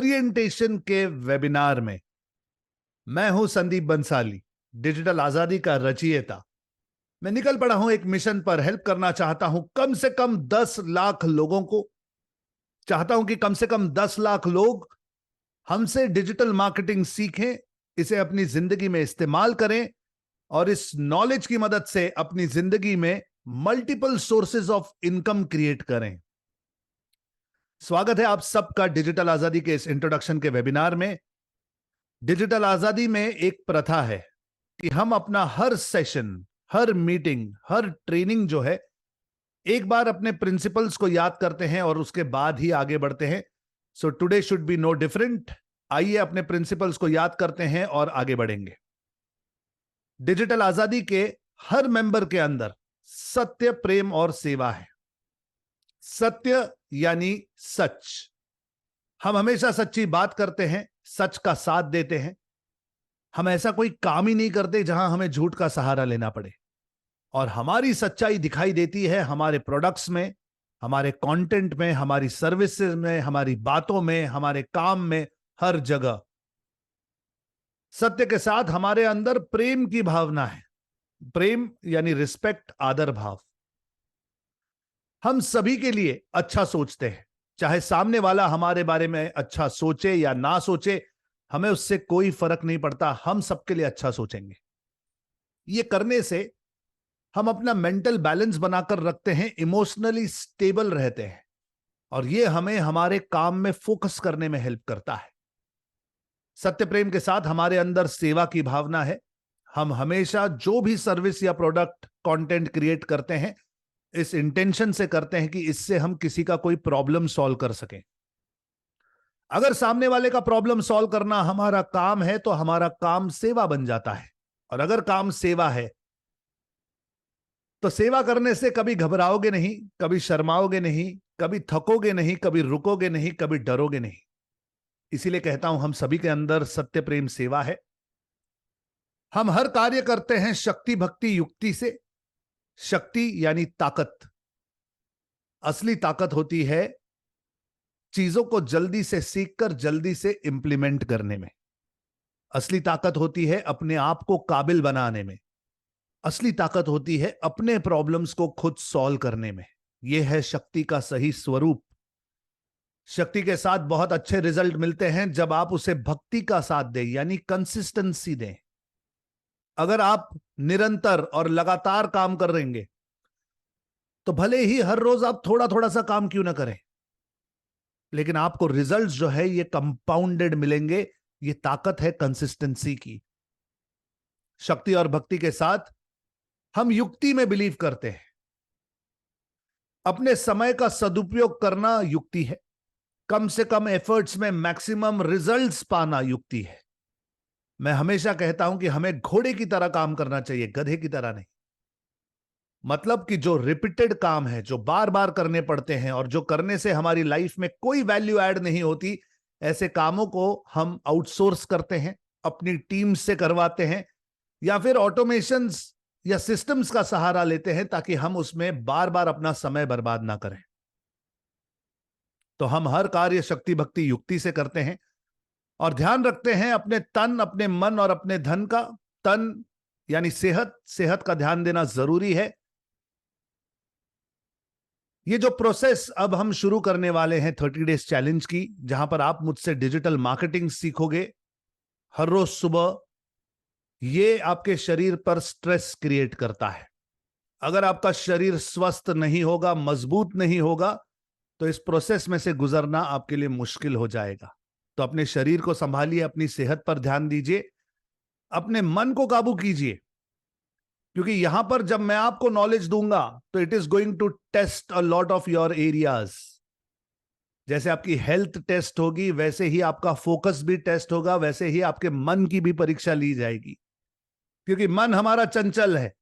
Orientation के webinar में मैं हूं संदीप बंसाली, डिजिटल आजादी का रचयिता। मैं निकल पड़ा हूं एक मिशन पर। हेल्प करना चाहता हूं कम से कम 10 लाख लोगों को। चाहता हूं कि कम से कम 10 लाख लोग हमसे डिजिटल मार्केटिंग सीखें, इसे अपनी जिंदगी में इस्तेमाल करें और इस नॉलेज की मदद से अपनी जिंदगी में multiple sources of income create करें। स्वागत है आप सबका डिजिटल आजादी के इस इंट्रोडक्शन के वेबिनार में। डिजिटल आजादी में एक प्रथा है कि हम अपना हर सेशन, हर मीटिंग, हर ट्रेनिंग जो है, एक बार अपने प्रिंसिपल्स को याद करते हैं और उसके बाद ही आगे बढ़ते हैं। So today should be no different. आइए अपने प्रिंसिपल्स को याद करते हैं और आगे बढ़ेंगे। डिजिटल आजादी के हर मेंबर के अंदर सत्य, प्रेम और सेवा है। सत्य यानी सच। हम हमेशा सच्ची बात करते हैं, सच का साथ देते हैं। हम ऐसा कोई काम ही नहीं करते जहां हमें झूठ का सहारा लेना पड़े। और हमारी सच्चाई दिखाई देती है हमारे प्रोडक्ट्स में, हमारे कंटेंट में, हमारी सर्विसेज में, हमारी बातों में, हमारे काम में, हर जगह। सत्य के साथ हमारे अंदर प्रेम की भावना है। प्रेम यानी रिस्पेक्ट, आदर भाव। हम सभी के लिए अच्छा सोचते हैं, चाहे सामने वाला हमारे बारे में अच्छा सोचे या ना सोचे, हमें उससे कोई फर्क नहीं पड़ता। हम सबके लिए अच्छा सोचेंगे। ये करने से हम अपना मेंटल बैलेंस बनाकर रखते हैं, इमोशनली स्टेबल रहते हैं और ये हमें हमारे काम में फोकस करने में हेल्प करता है। सत्य प्रेम के साथ हमारे अंदर सेवा की भावना है। हम हमेशा जो भी सर्विस या प्रोडक्ट, कंटेंट क्रिएट करते हैं, इस इंटेंशन से करते हैं कि इससे हम किसी का कोई प्रॉब्लम सॉल्व कर सकें। अगर सामने वाले का प्रॉब्लम सॉल्व करना हमारा काम है तो हमारा काम सेवा बन जाता है। और अगर काम सेवा है तो सेवा करने से कभी घबराओगे नहीं, कभी शर्माओगे नहीं, कभी थकोगे नहीं, कभी रुकोगे नहीं, कभी डरोगे नहीं। इसीलिए कहता हूं हम सभी के अंदर सत्य, प्रेम, सेवा है। हम हर कार्य करते हैं शक्ति, भक्ति, युक्ति से। शक्ति यानी ताकत। असली ताकत होती है चीजों को जल्दी से सीखकर जल्दी से इंप्लीमेंट करने में। असली ताकत होती है अपने आप को काबिल बनाने में। असली ताकत होती है अपने प्रॉब्लम्स को खुद सॉल्व करने में। यह है शक्ति का सही स्वरूप। शक्ति के साथ बहुत अच्छे रिजल्ट मिलते हैं जब आप उसे भक्ति का साथ दें, यानी कंसिस्टेंसी दें। अगर आप निरंतर और लगातार काम कर रहेंगे तो भले ही हर रोज आप थोड़ा थोड़ा सा काम क्यों ना करें, लेकिन आपको रिजल्ट्स जो है ये कंपाउंडेड मिलेंगे। ये ताकत है कंसिस्टेंसी की। शक्ति और भक्ति के साथ हम युक्ति में बिलीव करते हैं। अपने समय का सदुपयोग करना युक्ति है। कम से कम एफर्ट्स में मैक्सिमम रिजल्ट्स पाना युक्ति है। मैं हमेशा कहता हूं कि हमें घोड़े की तरह काम करना चाहिए, गधे की तरह नहीं। मतलब कि जो रिपीटेड काम है, जो बार बार करने पड़ते हैं और जो करने से हमारी लाइफ में कोई वैल्यू ऐड नहीं होती, ऐसे कामों को हम आउटसोर्स करते हैं, अपनी टीम से करवाते हैं या फिर ऑटोमेशंस या सिस्टम्स का सहारा लेते हैं ताकि हम उसमें बार बार अपना समय बर्बाद ना करें। तो हम हर कार्य शक्ति, भक्ति, युक्ति से करते हैं और ध्यान रखते हैं अपने तन, अपने मन और अपने धन का। तन यानी सेहत। सेहत का ध्यान देना जरूरी है। ये जो प्रोसेस अब हम शुरू करने वाले हैं 30 डेज चैलेंज की, जहां पर आप मुझसे डिजिटल मार्केटिंग सीखोगे हर रोज सुबह, ये आपके शरीर पर स्ट्रेस क्रिएट करता है। अगर आपका शरीर स्वस्थ नहीं होगा, मजबूत नहीं होगा, तो इस प्रोसेस में से गुजरना आपके लिए मुश्किल हो जाएगा। तो अपने शरीर को संभालिए, अपनी सेहत पर ध्यान दीजिए, अपने मन को काबू कीजिए, क्योंकि यहां पर जब मैं आपको नॉलेज दूंगा तो it is going to test a lot of your areas. जैसे आपकी हेल्थ टेस्ट होगी, वैसे ही आपका फोकस भी टेस्ट होगा, वैसे ही आपके मन की भी परीक्षा ली जाएगी। क्योंकि मन हमारा चंचल है।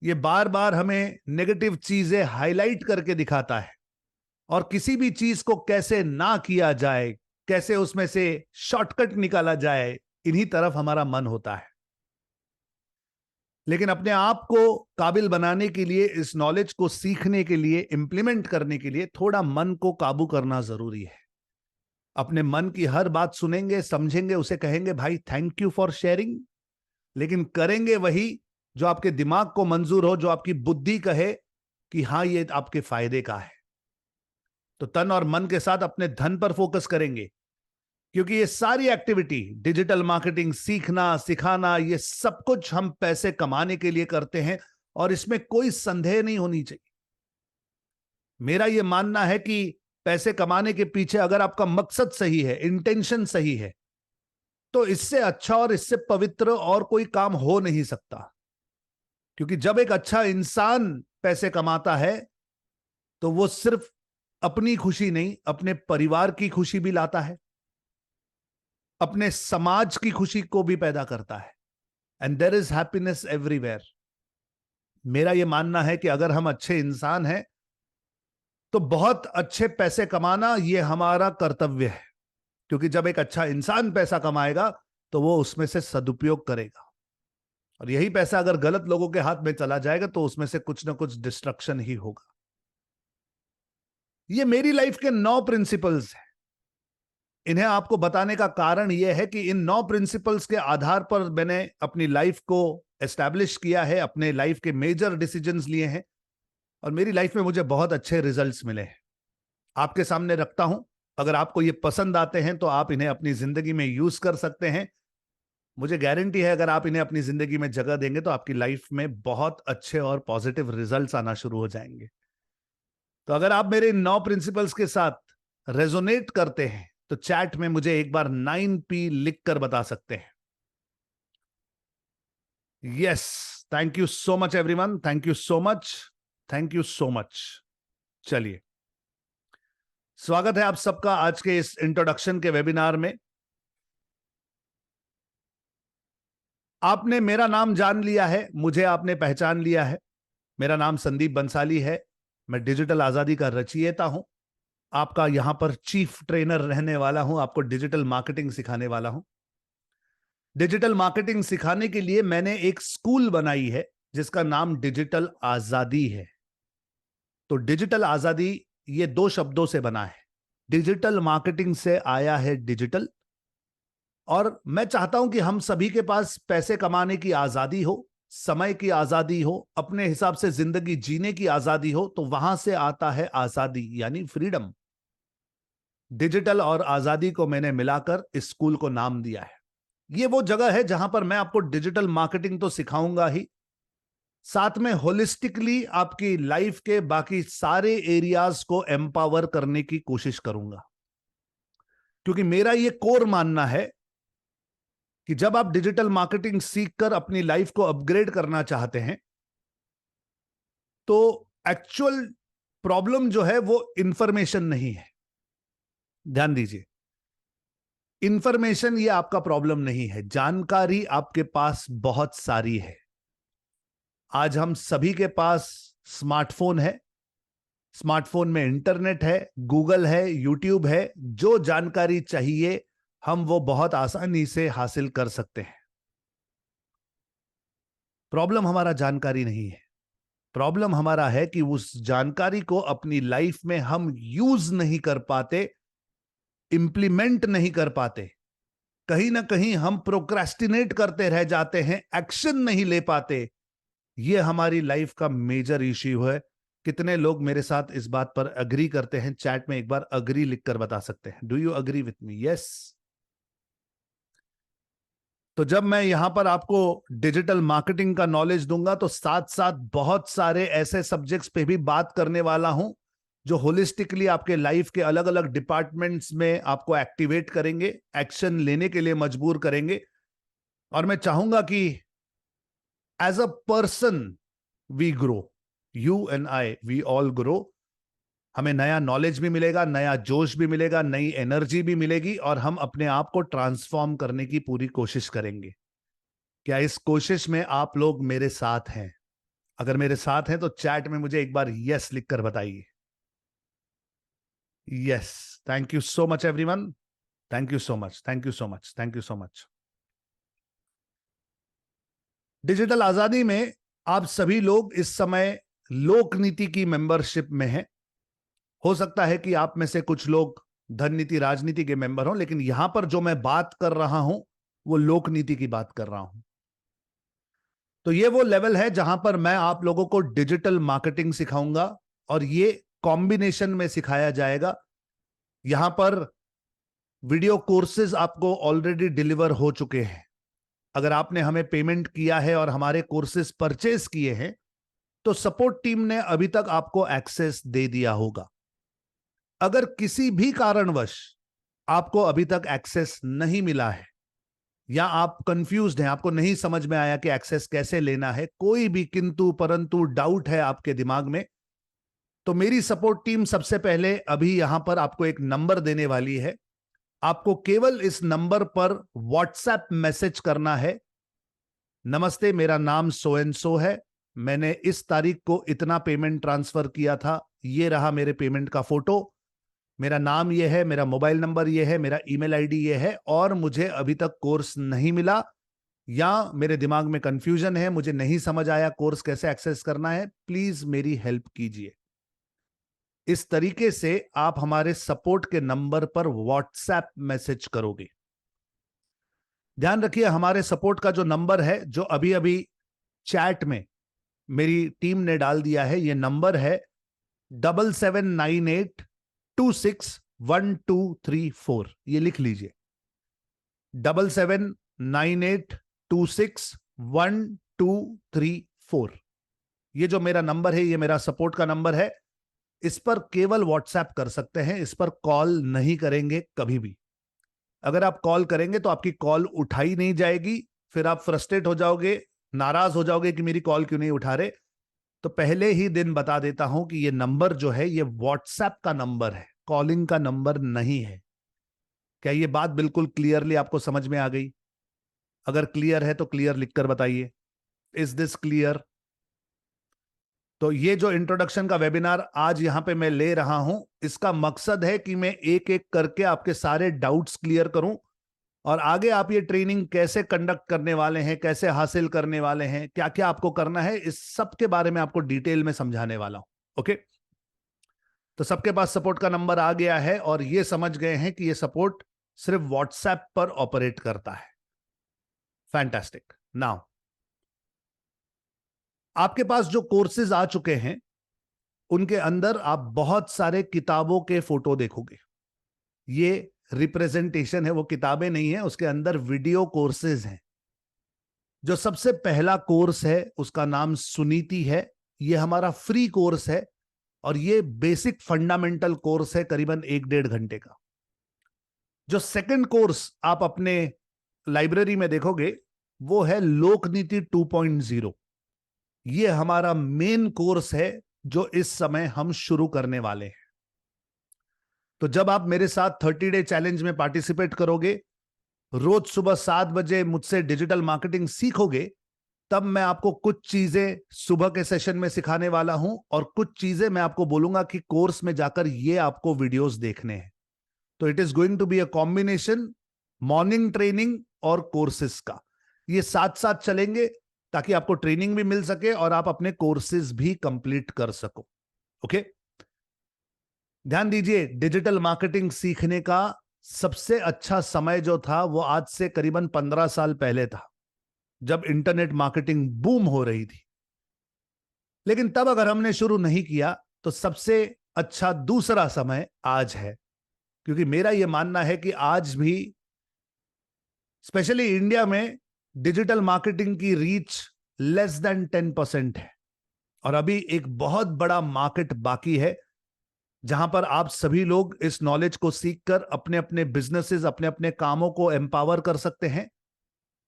ये बार बार हमें नेगेटिव चीजें हाईलाइट करके दिखाता है और किसी भी चीज को कैसे ना किया जाए, कैसे उसमें से शॉर्टकट निकाला जाए, इन्हीं तरफ हमारा मन होता है। लेकिन अपने आप को काबिल बनाने के लिए, इस नॉलेज को सीखने के लिए, इंप्लीमेंट करने के लिए थोड़ा मन को काबू करना जरूरी है। अपने मन की हर बात सुनेंगे, समझेंगे, उसे कहेंगे भाई थैंक यू फॉर शेयरिंग, लेकिन करेंगे वही जो आपके दिमाग को मंजूर हो, जो आपकी बुद्धि कहे कि हाँ ये आपके फायदे का है। तो तन और मन के साथ अपने धन पर फोकस करेंगे, क्योंकि ये सारी एक्टिविटी, डिजिटल मार्केटिंग, सीखना, सिखाना, ये सब कुछ हम पैसे कमाने के लिए करते हैं और इसमें कोई संदेह नहीं होनी चाहिए। मेरा यह मानना है कि पैसे कमाने के पीछे अगर आपका मकसद सही है, इंटेंशन सही है, तो इससे अच्छा और इससे पवित्र और कोई काम हो नहीं सकता। क्योंकि जब एक अच्छा इंसान पैसे कमाता है तो वो सिर्फ अपनी खुशी नहीं, अपने परिवार की खुशी भी लाता है, अपने समाज की खुशी को भी पैदा करता है। And there is happiness everywhere. मेरा यह मानना है कि अगर हम अच्छे इंसान हैं तो बहुत अच्छे पैसे कमाना यह हमारा कर्तव्य है, क्योंकि जब एक अच्छा इंसान पैसा कमाएगा तो वो उसमें से सदुपयोग करेगा, और यही पैसा अगर गलत लोगों के हाथ में चला जाएगा तो उसमें से कुछ ना कुछ डिस्ट्रक्शन ही होगा। ये मेरी लाइफ के 9 प्रिंसिपल्स हैं। इन्हें आपको बताने का कारण यह है कि इन 9 प्रिंसिपल्स के आधार पर मैंने अपनी लाइफ को एस्टैब्लिश किया है, अपने लाइफ के मेजर डिसीजंस लिए हैं, और मेरी लाइफ में मुझे बहुत अच्छे रिजल्ट्स मिले हैं। आपके सामने रखता हूं, अगर आपको ये पसंद आते हैं तो आप इन्हें अपनी जिंदगी में यूज कर सकते हैं। मुझे गारंटी है अगर आप इन्हें अपनी जिंदगी में जगह देंगे तो आपकी लाइफ में बहुत अच्छे और पॉजिटिव रिजल्ट्स आना शुरू हो जाएंगे। तो अगर आप मेरे इन 9 प्रिंसिपल्स के साथ रेजोनेट करते हैं तो चैट में मुझे एक बार 9P लिखकर बता सकते हैं। Yes, thank you so much everyone, thank you so much, thank you so much. चलिए, स्वागत है आप सबका आज के इस इंट्रोडक्शन के वेबिनार में। आपने मेरा नाम जान लिया है, मुझे आपने पहचान लिया है। मेरा नाम संदीप बंसाली है, मैं डिजिटल आजादी का रचयिता हूं, आपका यहां पर चीफ ट्रेनर रहने वाला हूं, आपको डिजिटल मार्केटिंग सिखाने वाला हूं। डिजिटल मार्केटिंग सिखाने के लिए मैंने एक स्कूल बनाई है जिसका नाम डिजिटल आजादी है। तो डिजिटल आजादी ये 2 शब्दों से बना है। डिजिटल मार्केटिंग से आया है डिजिटल, और मैं चाहता हूं कि हम सभी के पास पैसे कमाने की आजादी हो, समय की आजादी हो, अपने हिसाब से जिंदगी जीने की आजादी हो। तो वहां से आता है आजादी, यानी फ्रीडम। डिजिटल और आजादी को मैंने मिलाकर इस स्कूल को नाम दिया है। ये वो जगह है जहां पर मैं आपको डिजिटल मार्केटिंग तो सिखाऊंगा ही, साथ में होलिस्टिकली आपकी लाइफ के बाकी सारे एरियाज को एम्पावर करने की कोशिश करूंगा। क्योंकि मेरा ये कोर मानना है कि जब आप डिजिटल मार्केटिंग सीखकर अपनी लाइफ को अपग्रेड करना चाहते हैं तो एक्चुअल प्रॉब्लम जो है वो इंफॉर्मेशन नहीं है। ध्यान दीजिए, इंफॉर्मेशन ये आपका प्रॉब्लम नहीं है, जानकारी आपके पास बहुत सारी है। आज हम सभी के पास स्मार्टफोन है, स्मार्टफोन में इंटरनेट है, गूगल है, यूट्यूब है। जो जानकारी चाहिए हम वो बहुत आसानी से हासिल कर सकते हैं। प्रॉब्लम हमारा जानकारी नहीं है, प्रॉब्लम हमारा है कि उस जानकारी को अपनी लाइफ में हम यूज नहीं कर पाते, इंप्लीमेंट नहीं कर पाते। कहीं ना कहीं हम प्रोक्रेस्टिनेट करते रह जाते हैं, एक्शन नहीं ले पाते। यह हमारी लाइफ का मेजर इश्यू है। कितने लोग मेरे साथ इस बात पर अग्री करते हैं? चैट में एक बार अग्री लिखकर बता सकते हैं। Do you agree with me? Yes. तो जब मैं यहां पर आपको डिजिटल मार्केटिंग का नॉलेज दूंगा तो साथ साथ बहुत सारे ऐसे सब्जेक्ट्स पे भी बात करने वाला हूं जो होलिस्टिकली आपके लाइफ के अलग अलग डिपार्टमेंट्स में आपको एक्टिवेट करेंगे, एक्शन लेने के लिए मजबूर करेंगे। और मैं चाहूंगा कि as a person we grow, you and I, we all grow. हमें नया नॉलेज भी मिलेगा, नया जोश भी मिलेगा, नई एनर्जी भी मिलेगी, और हम अपने आप को ट्रांसफॉर्म करने की पूरी कोशिश करेंगे। क्या इस कोशिश में आप लोग मेरे साथ हैं? अगर मेरे साथ हैं तो चैट में मुझे एक बार यस लिखकर बताइए। Yes, thank you so much everyone, thank you so much, thank you so much, thank you so much. Digital आजादी में आप सभी लोग इस समय लोक नीति की मेंबरशिप में हैं। हो सकता है कि आप में से कुछ लोग धन नीति राजनीति के मेंबर हों, लेकिन यहां पर जो मैं बात कर रहा हूं वो लोक नीति की बात कर रहा हूं। तो ये वो लेवल है जहां पर मैं आप लोगों को डिजिटल मार्केटिंग सिखाऊंगा और ये कॉम्बिनेशन में सिखाया जाएगा। यहां पर वीडियो कोर्सेज आपको ऑलरेडी डिलीवर हो चुके हैं। अगर आपने हमें पेमेंट किया है और हमारे कोर्सेज परचेज किए हैं तो सपोर्ट टीम ने अभी तक आपको एक्सेस दे दिया होगा। अगर किसी भी कारणवश आपको अभी तक एक्सेस नहीं मिला है या आप कंफ्यूज्ड हैं, आपको नहीं समझ में आया कि एक्सेस कैसे लेना है, कोई भी किंतु परंतु डाउट है आपके दिमाग में, तो मेरी सपोर्ट टीम सबसे पहले अभी यहां पर आपको एक नंबर देने वाली है। आपको केवल इस नंबर पर व्हाट्सएप मैसेज करना है, नमस्ते मेरा नाम सो एंड सो है, मैंने इस तारीख को इतना पेमेंट ट्रांसफर किया था, ये रहा मेरे पेमेंट का फोटो, मेरा नाम ये है, मेरा मोबाइल नंबर ये है, मेरा ईमेल आईडी ये है और मुझे अभी तक कोर्स नहीं मिला या मेरे दिमाग में कंफ्यूजन है, मुझे नहीं समझ आया कोर्स कैसे एक्सेस करना है, प्लीज मेरी हेल्प कीजिए। इस तरीके से आप हमारे सपोर्ट के नंबर पर व्हाट्सएप मैसेज करोगे। ध्यान रखिए, हमारे सपोर्ट का जो नंबर है, जो अभी अभी चैट में मेरी टीम ने डाल दिया है, ये नंबर है 7798261234। ये लिख लीजिए, 7798261234। ये जो मेरा नंबर है, ये मेरा सपोर्ट का नंबर है। इस पर केवल व्हाट्सएप कर सकते हैं, इस पर कॉल नहीं करेंगे कभी भी। अगर आप कॉल करेंगे तो आपकी कॉल उठाई नहीं जाएगी, फिर आप फ्रस्ट्रेट हो जाओगे, नाराज हो जाओगे कि मेरी कॉल क्यों नहीं उठा रहे। तो पहले ही दिन बता देता हूं कि ये नंबर जो है ये व्हाट्सएप का नंबर है, कॉलिंग का नंबर नहीं है। क्या ये बात बिल्कुल क्लियरली आपको समझ में आ गई? अगर क्लियर है तो क्लियर लिखकर बताइए, इज दिस क्लियर? तो ये जो इंट्रोडक्शन का वेबिनार आज यहां पे मैं ले रहा हूं, इसका मकसद है कि मैं एक एक करके आपके सारे डाउट्स क्लियर करूं और आगे आप ये ट्रेनिंग कैसे कंडक्ट करने वाले हैं, कैसे हासिल करने वाले हैं, क्या क्या आपको करना है, इस सब के बारे में आपको डिटेल में समझाने वाला हूं। ओके, तो सबके पास सपोर्ट का नंबर आ गया है और ये समझ गए हैं कि ये सपोर्ट सिर्फ व्हाट्सएप पर ऑपरेट करता है। फैंटास्टिक। नाउ आपके पास जो कोर्सेज आ चुके हैं उनके अंदर आप बहुत सारे किताबों के फोटो देखोगे। ये रिप्रेजेंटेशन है, वो किताबें नहीं है, उसके अंदर वीडियो कोर्सेज हैं। जो सबसे पहला कोर्स है उसका नाम सुनीति है। ये हमारा फ्री कोर्स है और ये बेसिक फंडामेंटल कोर्स है, करीबन 1-1.5 घंटे का। जो सेकंड कोर्स आप अपने लाइब्रेरी में देखोगे वो है लोकनीति 2.0। ये हमारा मेन कोर्स है जो इस समय हम शुरू करने वाले हैं। तो जब आप मेरे साथ 30 डे चैलेंज में पार्टिसिपेट करोगे, रोज सुबह 7 बजे मुझसे डिजिटल मार्केटिंग सीखोगे, तब मैं आपको कुछ चीजें सुबह के सेशन में सिखाने वाला हूं और कुछ चीजें मैं आपको बोलूंगा कि कोर्स में जाकर ये आपको वीडियोस देखने हैं। तो it is going to be a combination morning training और कोर्सेज का। ये साथ साथ चलेंगे ताकि आपको ट्रेनिंग भी मिल सके और आप अपने कोर्सेज भी कंप्लीट कर सको। ओके, ध्यान दीजिए, डिजिटल मार्केटिंग सीखने का सबसे अच्छा समय जो था वो आज से करीबन 15 साल पहले था, जब इंटरनेट मार्केटिंग बूम हो रही थी। लेकिन तब अगर हमने शुरू नहीं किया तो सबसे अच्छा दूसरा समय आज है, क्योंकि मेरा यह मानना है कि आज भी स्पेशली इंडिया में डिजिटल मार्केटिंग की रीच लेस देन 10% है और अभी एक बहुत बड़ा मार्केट बाकी है जहां पर आप सभी लोग इस नॉलेज को सीखकर अपने अपने बिजनेसेस, अपने अपने कामों को एम्पावर कर सकते हैं।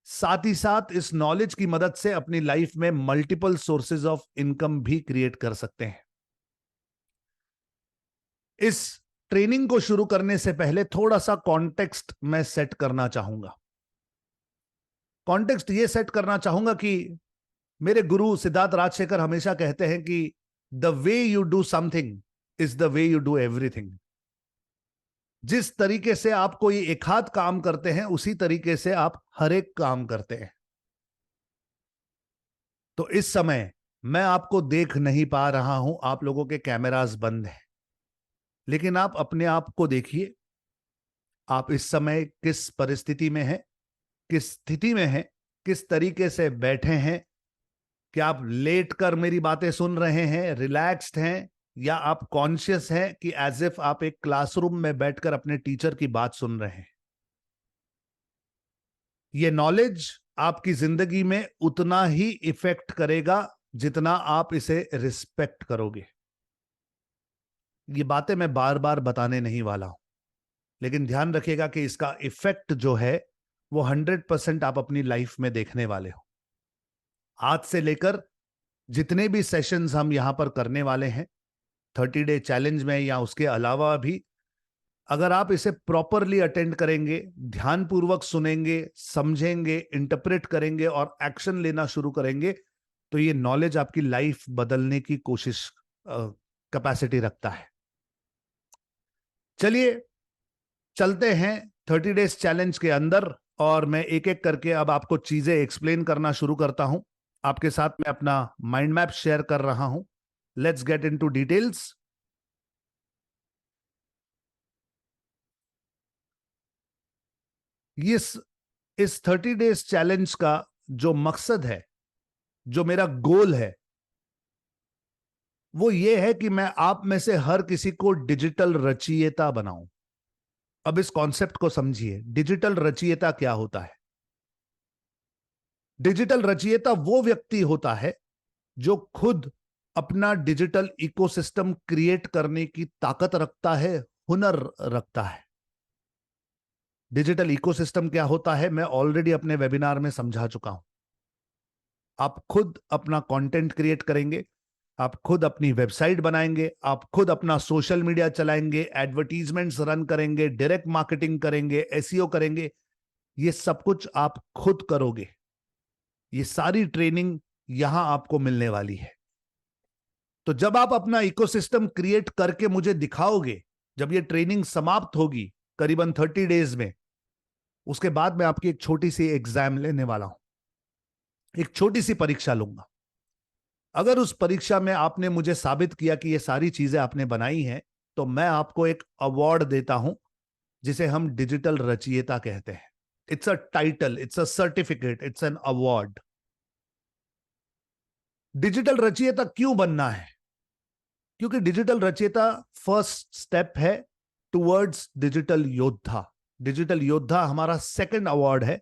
साथ ही साथ इस नॉलेज की मदद से अपनी लाइफ में मल्टीपल सोर्सेज ऑफ इनकम भी क्रिएट कर सकते हैं। इस ट्रेनिंग को शुरू करने से पहले थोड़ा सा कॉन्टेक्स्ट मैं सेट करना चाहूंगा। कॉन्टेक्स्ट ये सेट करना चाहूंगा कि मेरे गुरु सिद्धार्थ राजशेखर हमेशा कहते हैं कि the way you do something is the way you do everything. जिस तरीके से आप कोई एक हाथ काम करते हैं उसी तरीके से आप हर एक काम करते हैं। तो इस समय मैं आपको देख नहीं पा रहा हूं, आप लोगों के कैमरास बंद हैं, लेकिन आप अपने आप को देखिए, आप इस समय किस परिस्थिति में हैं, किस स्थिति में हैं, किस तरीके से बैठे हैं, क्या आप लेट कर मेरी बातें सुन रहे हैं, रिलैक्स्ड हैं, या आप कॉन्शियस हैं कि एज इफ आप एक क्लासरूम में बैठकर अपने टीचर की बात सुन रहे हैं। ये नॉलेज आपकी जिंदगी में उतना ही इफेक्ट करेगा जितना आप इसे रिस्पेक्ट करोगे। ये बातें मैं बार बार बताने नहीं वाला हूं, लेकिन ध्यान रखिएगा कि इसका इफेक्ट जो है वो 100% आप अपनी लाइफ में देखने वाले हो। आज से लेकर जितने भी सेशंस हम यहां पर करने वाले हैं 30 डे चैलेंज में या उसके अलावा भी, अगर आप इसे प्रॉपरली अटेंड करेंगे, ध्यानपूर्वक सुनेंगे, समझेंगे, इंटरप्रेट करेंगे और एक्शन लेना शुरू करेंगे, तो ये नॉलेज आपकी लाइफ बदलने की कोशिश कैपेसिटी रखता है। चलिए चलते हैं 30 डेज चैलेंज के अंदर, और मैं एक एक करके अब आपको चीजें एक्सप्लेन करना शुरू करता हूं। आपके साथ मैं अपना माइंड मैप शेयर कर रहा हूं। Let's get into details. इस 30 डेज चैलेंज का जो मकसद है, जो मेरा गोल है, वो ये है कि मैं आप में से हर किसी को डिजिटल रचयिता बनाऊं। अब इस कॉन्सेप्ट को समझिए, डिजिटल रचयिता क्या होता है। डिजिटल रचयिता वो व्यक्ति होता है जो खुद अपना डिजिटल इकोसिस्टम क्रिएट करने की ताकत रखता है, हुनर रखता है। डिजिटल इकोसिस्टम क्या होता है मैं ऑलरेडी अपने वेबिनार में समझा चुका हूं। आप खुद अपना कंटेंट क्रिएट करेंगे, आप खुद अपनी वेबसाइट बनाएंगे, आप खुद अपना सोशल मीडिया चलाएंगे, एडवर्टीजमेंट्स रन करेंगे, डायरेक्ट मार्केटिंग करेंगे, एसईओ करेंगे। ये सब कुछ आप खुद करोगे। ये सारी ट्रेनिंग यहां आपको मिलने वाली है। तो जब आप अपना इकोसिस्टम क्रिएट करके मुझे दिखाओगे, जब ये ट्रेनिंग समाप्त होगी करीबन 30 डेज में, उसके बाद मैं आपकी एक छोटी सी एग्जाम लेने वाला हूं, एक छोटी सी परीक्षा लूंगा। अगर उस परीक्षा में आपने मुझे साबित किया कि ये सारी चीजें आपने बनाई हैं, तो मैं आपको एक अवार्ड देता हूं जिसे हम डिजिटल रचयिता कहते हैं। It's a title, it's a certificate, it's an award. Digital रचयिता क्यों बनना है? क्योंकि डिजिटल रचयिता फर्स्ट स्टेप है टुवर्ड्स डिजिटल योद्धा। डिजिटल योद्धा हमारा सेकंड अवार्ड है,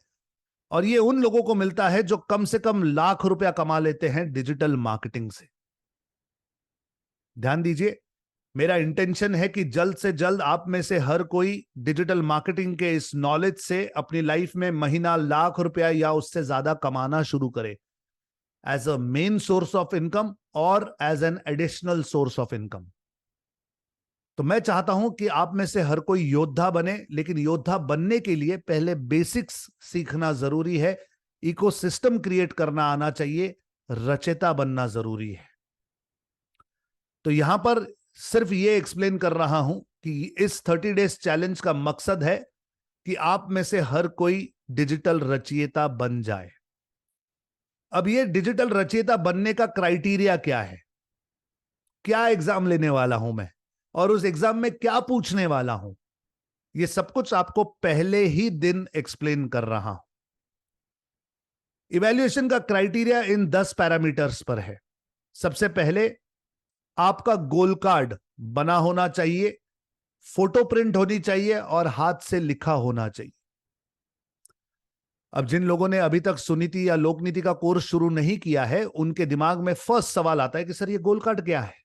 और ये उन लोगों को मिलता है जो कम से कम लाख रुपया कमा लेते हैं डिजिटल मार्केटिंग से। ध्यान दीजिए, मेरा इंटेंशन है कि जल्द से जल्द आप में से हर कोई डिजिटल मार्केटिंग के इस नॉलेज से अपनी लाइफ में महीना लाख रुपया या उससे ज्यादा कमाना शुरू करे, as a main source of income और as an additional source of income. तो मैं चाहता हूं कि आप में से हर कोई योद्धा बने, लेकिन योद्धा बनने के लिए पहले बेसिक्स सीखना जरूरी है, इकोसिस्टम क्रिएट करना आना चाहिए, रचयिता बनना जरूरी है। तो यहां पर सिर्फ ये एक्सप्लेन कर रहा हूं कि इस 30 डेज चैलेंज का मकसद है कि आप में से हर कोई डिजिटल रचयिता बन जाए। अब ये डिजिटल रचयिता बनने का क्राइटेरिया क्या है, क्या एग्जाम लेने वाला हूं मैं, और उस एग्जाम में क्या पूछने वाला हूं, ये सब कुछ आपको पहले ही दिन एक्सप्लेन कर रहा हूं। इवैल्यूएशन का क्राइटेरिया इन 10 पैरामीटर्स पर है। सबसे पहले आपका गोल कार्ड बना होना चाहिए, फोटो प्रिंट होनी चाहिए और हाथ से लिखा होना चाहिए। अब जिन लोगों ने अभी तक सुनीति या लोकनीति का कोर्स शुरू नहीं किया है, उनके दिमाग में फर्स्ट सवाल आता है कि सर ये गोल कार्ड क्या है।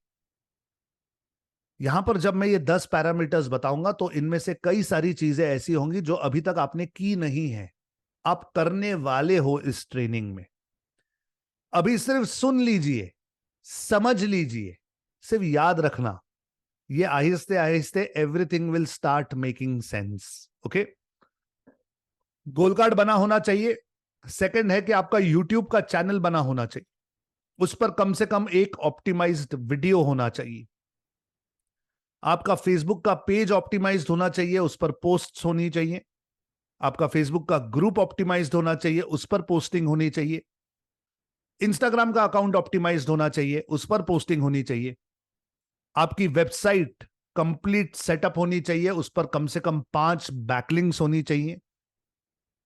यहां पर जब मैं ये 10 पैरामीटर्स बताऊंगा तो इनमें से कई सारी चीजें ऐसी होंगी जो अभी तक आपने की नहीं है, आप करने वाले हो इस ट्रेनिंग में। अभी सिर्फ सुन लीजिए, समझ लीजिए, सिर्फ याद रखना, ये आहिस्ते आहिस्ते everything will start making sense. Okay, goal card बना होना चाहिए। सेकंड है कि आपका यूट्यूब का चैनल बना होना चाहिए, उस पर कम से कम एक ऑप्टिमाइज्ड वीडियो होना चाहिए। आपका फेसबुक का पेज ऑप्टिमाइज्ड होना चाहिए, उस पर पोस्ट्स होनी चाहिए। आपका फेसबुक का ग्रुप ऑप्टिमाइज्ड होना चाहिए, उस पर पोस्टिंग होनी चाहिए। इंस्टाग्राम का अकाउंट ऑप्टिमाइज्ड होना चाहिए, उस पर पोस्टिंग होनी चाहिए। आपकी वेबसाइट कंप्लीट सेटअप होनी चाहिए, उस पर कम से कम 5 बैकलिंक्स होनी चाहिए।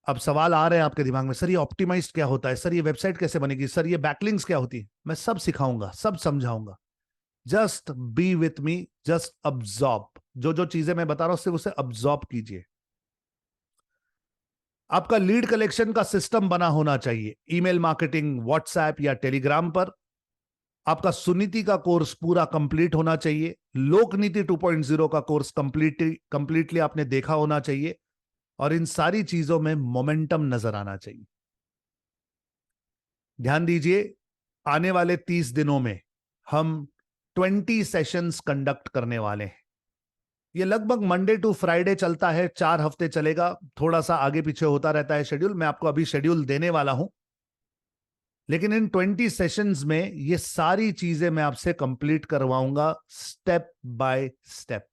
अब सवाल आ रहे हैं आपके दिमाग में, सर ये ऑप्टिमाइज्ड क्या होता है, सर ये वेबसाइट कैसे बनेगी, सर ये बैकलिंक्स क्या होती है? मैं सब सिखाऊंगा, सब समझाऊंगा। Just be with me, just absorb. जो जो चीजें मैं बता रहा हूं सिर्फ उसे अब्सॉर्ब कीजिए। आपका लीड कलेक्शन का सिस्टम बना होना चाहिए, ईमेल मार्केटिंग, व्हाट्सएप या टेलीग्राम पर। आपका सुनीति का कोर्स पूरा कंप्लीट होना चाहिए। लोकनीति 2.0 का कोर्स कंप्लीटली आपने देखा होना चाहिए। और इन सारी चीजों में मोमेंटम नजर आना चाहिए। ध्यान दीजिए, आने वाले 30 दिनों में हम 20 सेशंस कंडक्ट करने वाले हैं। ये लगभग मंडे टू फ्राइडे चलता है, 4 हफ्ते चलेगा। थोड़ा सा आगे पीछे होता रहता है शेड्यूल, मैं आपको अभी शेड्यूल देने वाला हूं। लेकिन इन 20 सेशंस में ये सारी चीजें मैं आपसे कंप्लीट करवाऊंगा, स्टेप बाय स्टेप।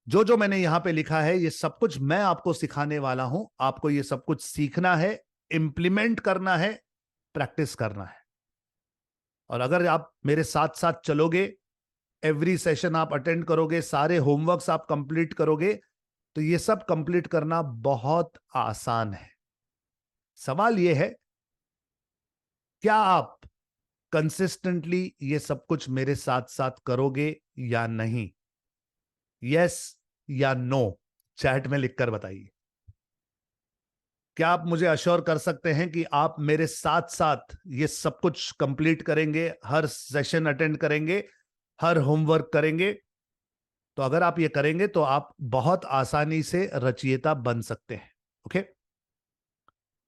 जो जो मैंने यहां पे लिखा है ये सब कुछ मैं आपको सिखाने वाला हूं। आपको ये सब कुछ सीखना है, इंप्लीमेंट करना है, प्रैक्टिस करना है। और अगर आप मेरे साथ साथ चलोगे, एवरी सेशन आप अटेंड करोगे, सारे होमवर्क्स आप कंप्लीट करोगे, तो ये सब कंप्लीट करना बहुत आसान है। सवाल यह है, क्या आप कंसिस्टेंटली ये सब कुछ मेरे साथ साथ करोगे या नहीं? यस या नो चैट में लिखकर बताइए। क्या आप मुझे अश्योर कर सकते हैं कि आप मेरे साथ साथ ये सब कुछ कंप्लीट करेंगे, हर सेशन अटेंड करेंगे, हर होमवर्क करेंगे? तो अगर आप ये करेंगे तो आप बहुत आसानी से रचयिता बन सकते हैं। Okay,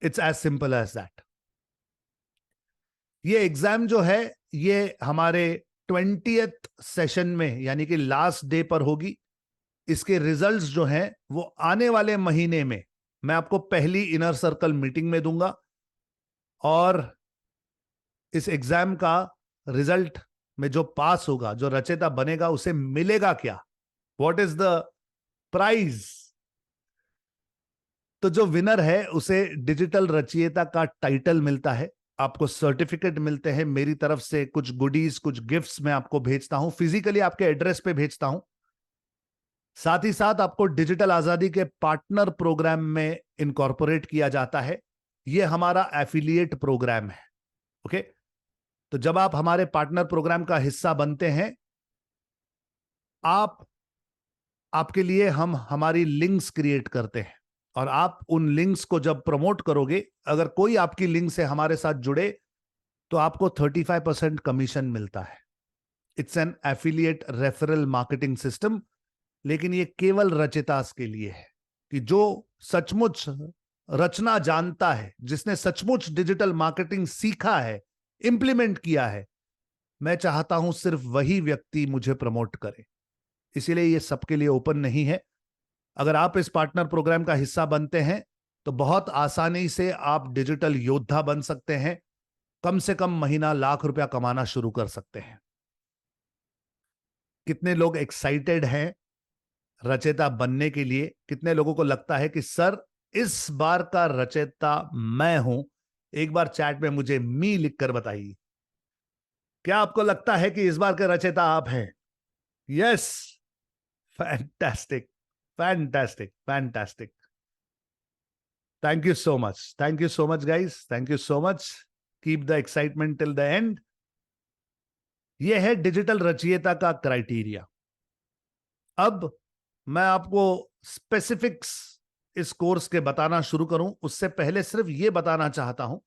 it's as simple as that. ये एग्जाम जो है ये हमारे 20th सेशन में यानी कि लास्ट डे पर होगी। इसके रिजल्ट्स जो हैं वो आने वाले महीने में मैं आपको पहली इनर सर्कल मीटिंग में दूंगा। और इस एग्जाम का रिजल्ट में जो पास होगा, जो रचयिता बनेगा, उसे मिलेगा क्या? What is the prize? तो जो विनर है उसे डिजिटल रचयिता का टाइटल मिलता है, आपको सर्टिफिकेट मिलते हैं मेरी तरफ से, कुछ गुडीज, कुछ गिफ्ट्स मैं आपको भेजता हूं, फिजिकली आपके एड्रेस पे भेजता हूं। साथ ही साथ आपको डिजिटल आजादी के पार्टनर प्रोग्राम में इनकॉर्पोरेट किया जाता है। यह हमारा एफिलिएट प्रोग्राम है। ओके, तो जब आप हमारे पार्टनर प्रोग्राम का हिस्सा बनते हैं, आपके लिए हम हमारी लिंक्स क्रिएट करते हैं। और आप उन लिंक्स को जब प्रमोट करोगे, अगर कोई आपकी लिंक से हमारे साथ जुड़े, तो आपको 35% कमीशन मिलता है। It's an affiliate referral marketing system. लेकिन ये केवल रचितास के लिए है कि जो सचमुच रचना जानता है, जिसने सचमुच डिजिटल मार्केटिंग सीखा है, इंप्लीमेंट किया है। मैं चाहता हूं सिर्फ वही व्यक्ति मुझे प्रमोट करे, इसीलिए ये सबके लिए ओपन नहीं है। अगर आप इस पार्टनर प्रोग्राम का हिस्सा बनते हैं तो बहुत आसानी से आप डिजिटल योद्धा बन सकते हैं। कम से कम महीना लाख रुपया कमाना शुरू कर सकते हैं। कितने लोग एक्साइटेड हैं रचयिता बनने के लिए? कितने लोगों को लगता है कि सर इस बार का रचयिता मैं हूं? एक बार चैट में मुझे मी लिखकर बताइए। क्या आपको लगता है कि इस बार के रचयिता आप हैं? Yes, fantastic, fantastic, fantastic. Thank you so much, thank you so much guys, thank you so much. Keep the excitement till the end. यह है डिजिटल रचयिता का क्राइटेरिया। अब मैं आपको स्पेसिफिक्स इस कोर्स के बताना शुरू करूं, उससे पहले सिर्फ यह बताना चाहता हूं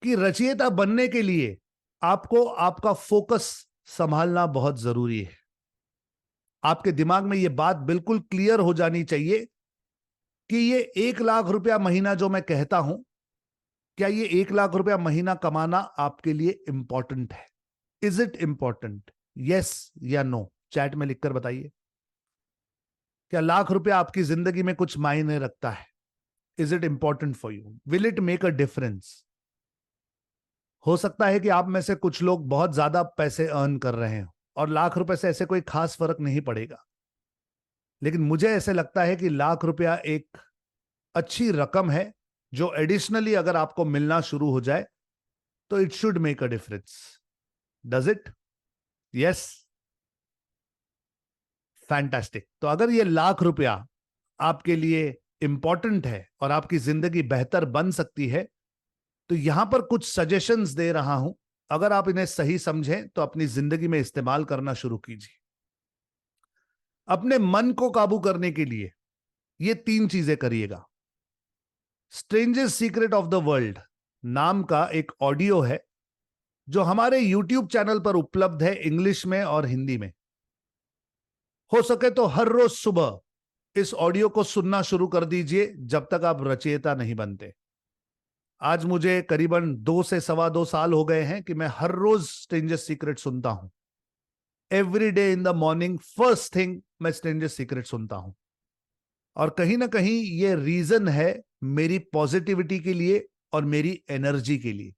कि रचयिता बनने के लिए आपको आपका फोकस संभालना बहुत जरूरी है। आपके दिमाग में यह बात बिल्कुल क्लियर हो जानी चाहिए कि ये 1 लाख रुपया महीना जो मैं कहता हूं, क्या ये 1 लाख रुपया महीना कमाना आपके लिए इंपॉर्टेंट है? Is it important? यस या नो चैट में लिखकर बताइए। क्या लाख रुपया आपकी जिंदगी में कुछ मायने रखता है? Is it important for you? Will it make a difference? हो सकता है कि आप में से कुछ लोग बहुत ज्यादा पैसे अर्न कर रहे हो और लाख रुपए से ऐसे कोई खास फर्क नहीं पड़ेगा। लेकिन मुझे ऐसे लगता है कि लाख रुपया एक अच्छी रकम है जो एडिशनली अगर आपको मिलना शुरू हो जाए तो it should make a difference. Does it? Yes fantastic. तो अगर ये ₹1,00,000 आपके लिए इंपॉर्टेंट है और आपकी जिंदगी बेहतर बन सकती है, तो यहां पर कुछ सजेशंस दे रहा हूं। अगर आप इन्हें सही समझें तो अपनी जिंदगी में इस्तेमाल करना शुरू कीजिए। अपने मन को काबू करने के लिए ये 3 चीजें करिएगा। Strangest secret of the world नाम का एक ऑडियो है जो हमारे YouTube चैनल पर उपलब्ध है, इंग्लिश में और हिंदी में। हो सके तो हर रोज सुबह इस ऑडियो को सुनना शुरू कर दीजिए जब तक आप रचयिता नहीं बनते। आज मुझे करीबन 2 से सवा 2 साल हो गए हैं कि मैं हर रोज स्ट्रेंजर्स सीक्रेट सुनता हूं। Every day in the morning first thing मैं स्ट्रेंजर्स सीक्रेट सुनता हूं। और कहीं ना कहीं ये रीजन है मेरी पॉजिटिविटी के लिए और मेरी एनर्जी के लिए।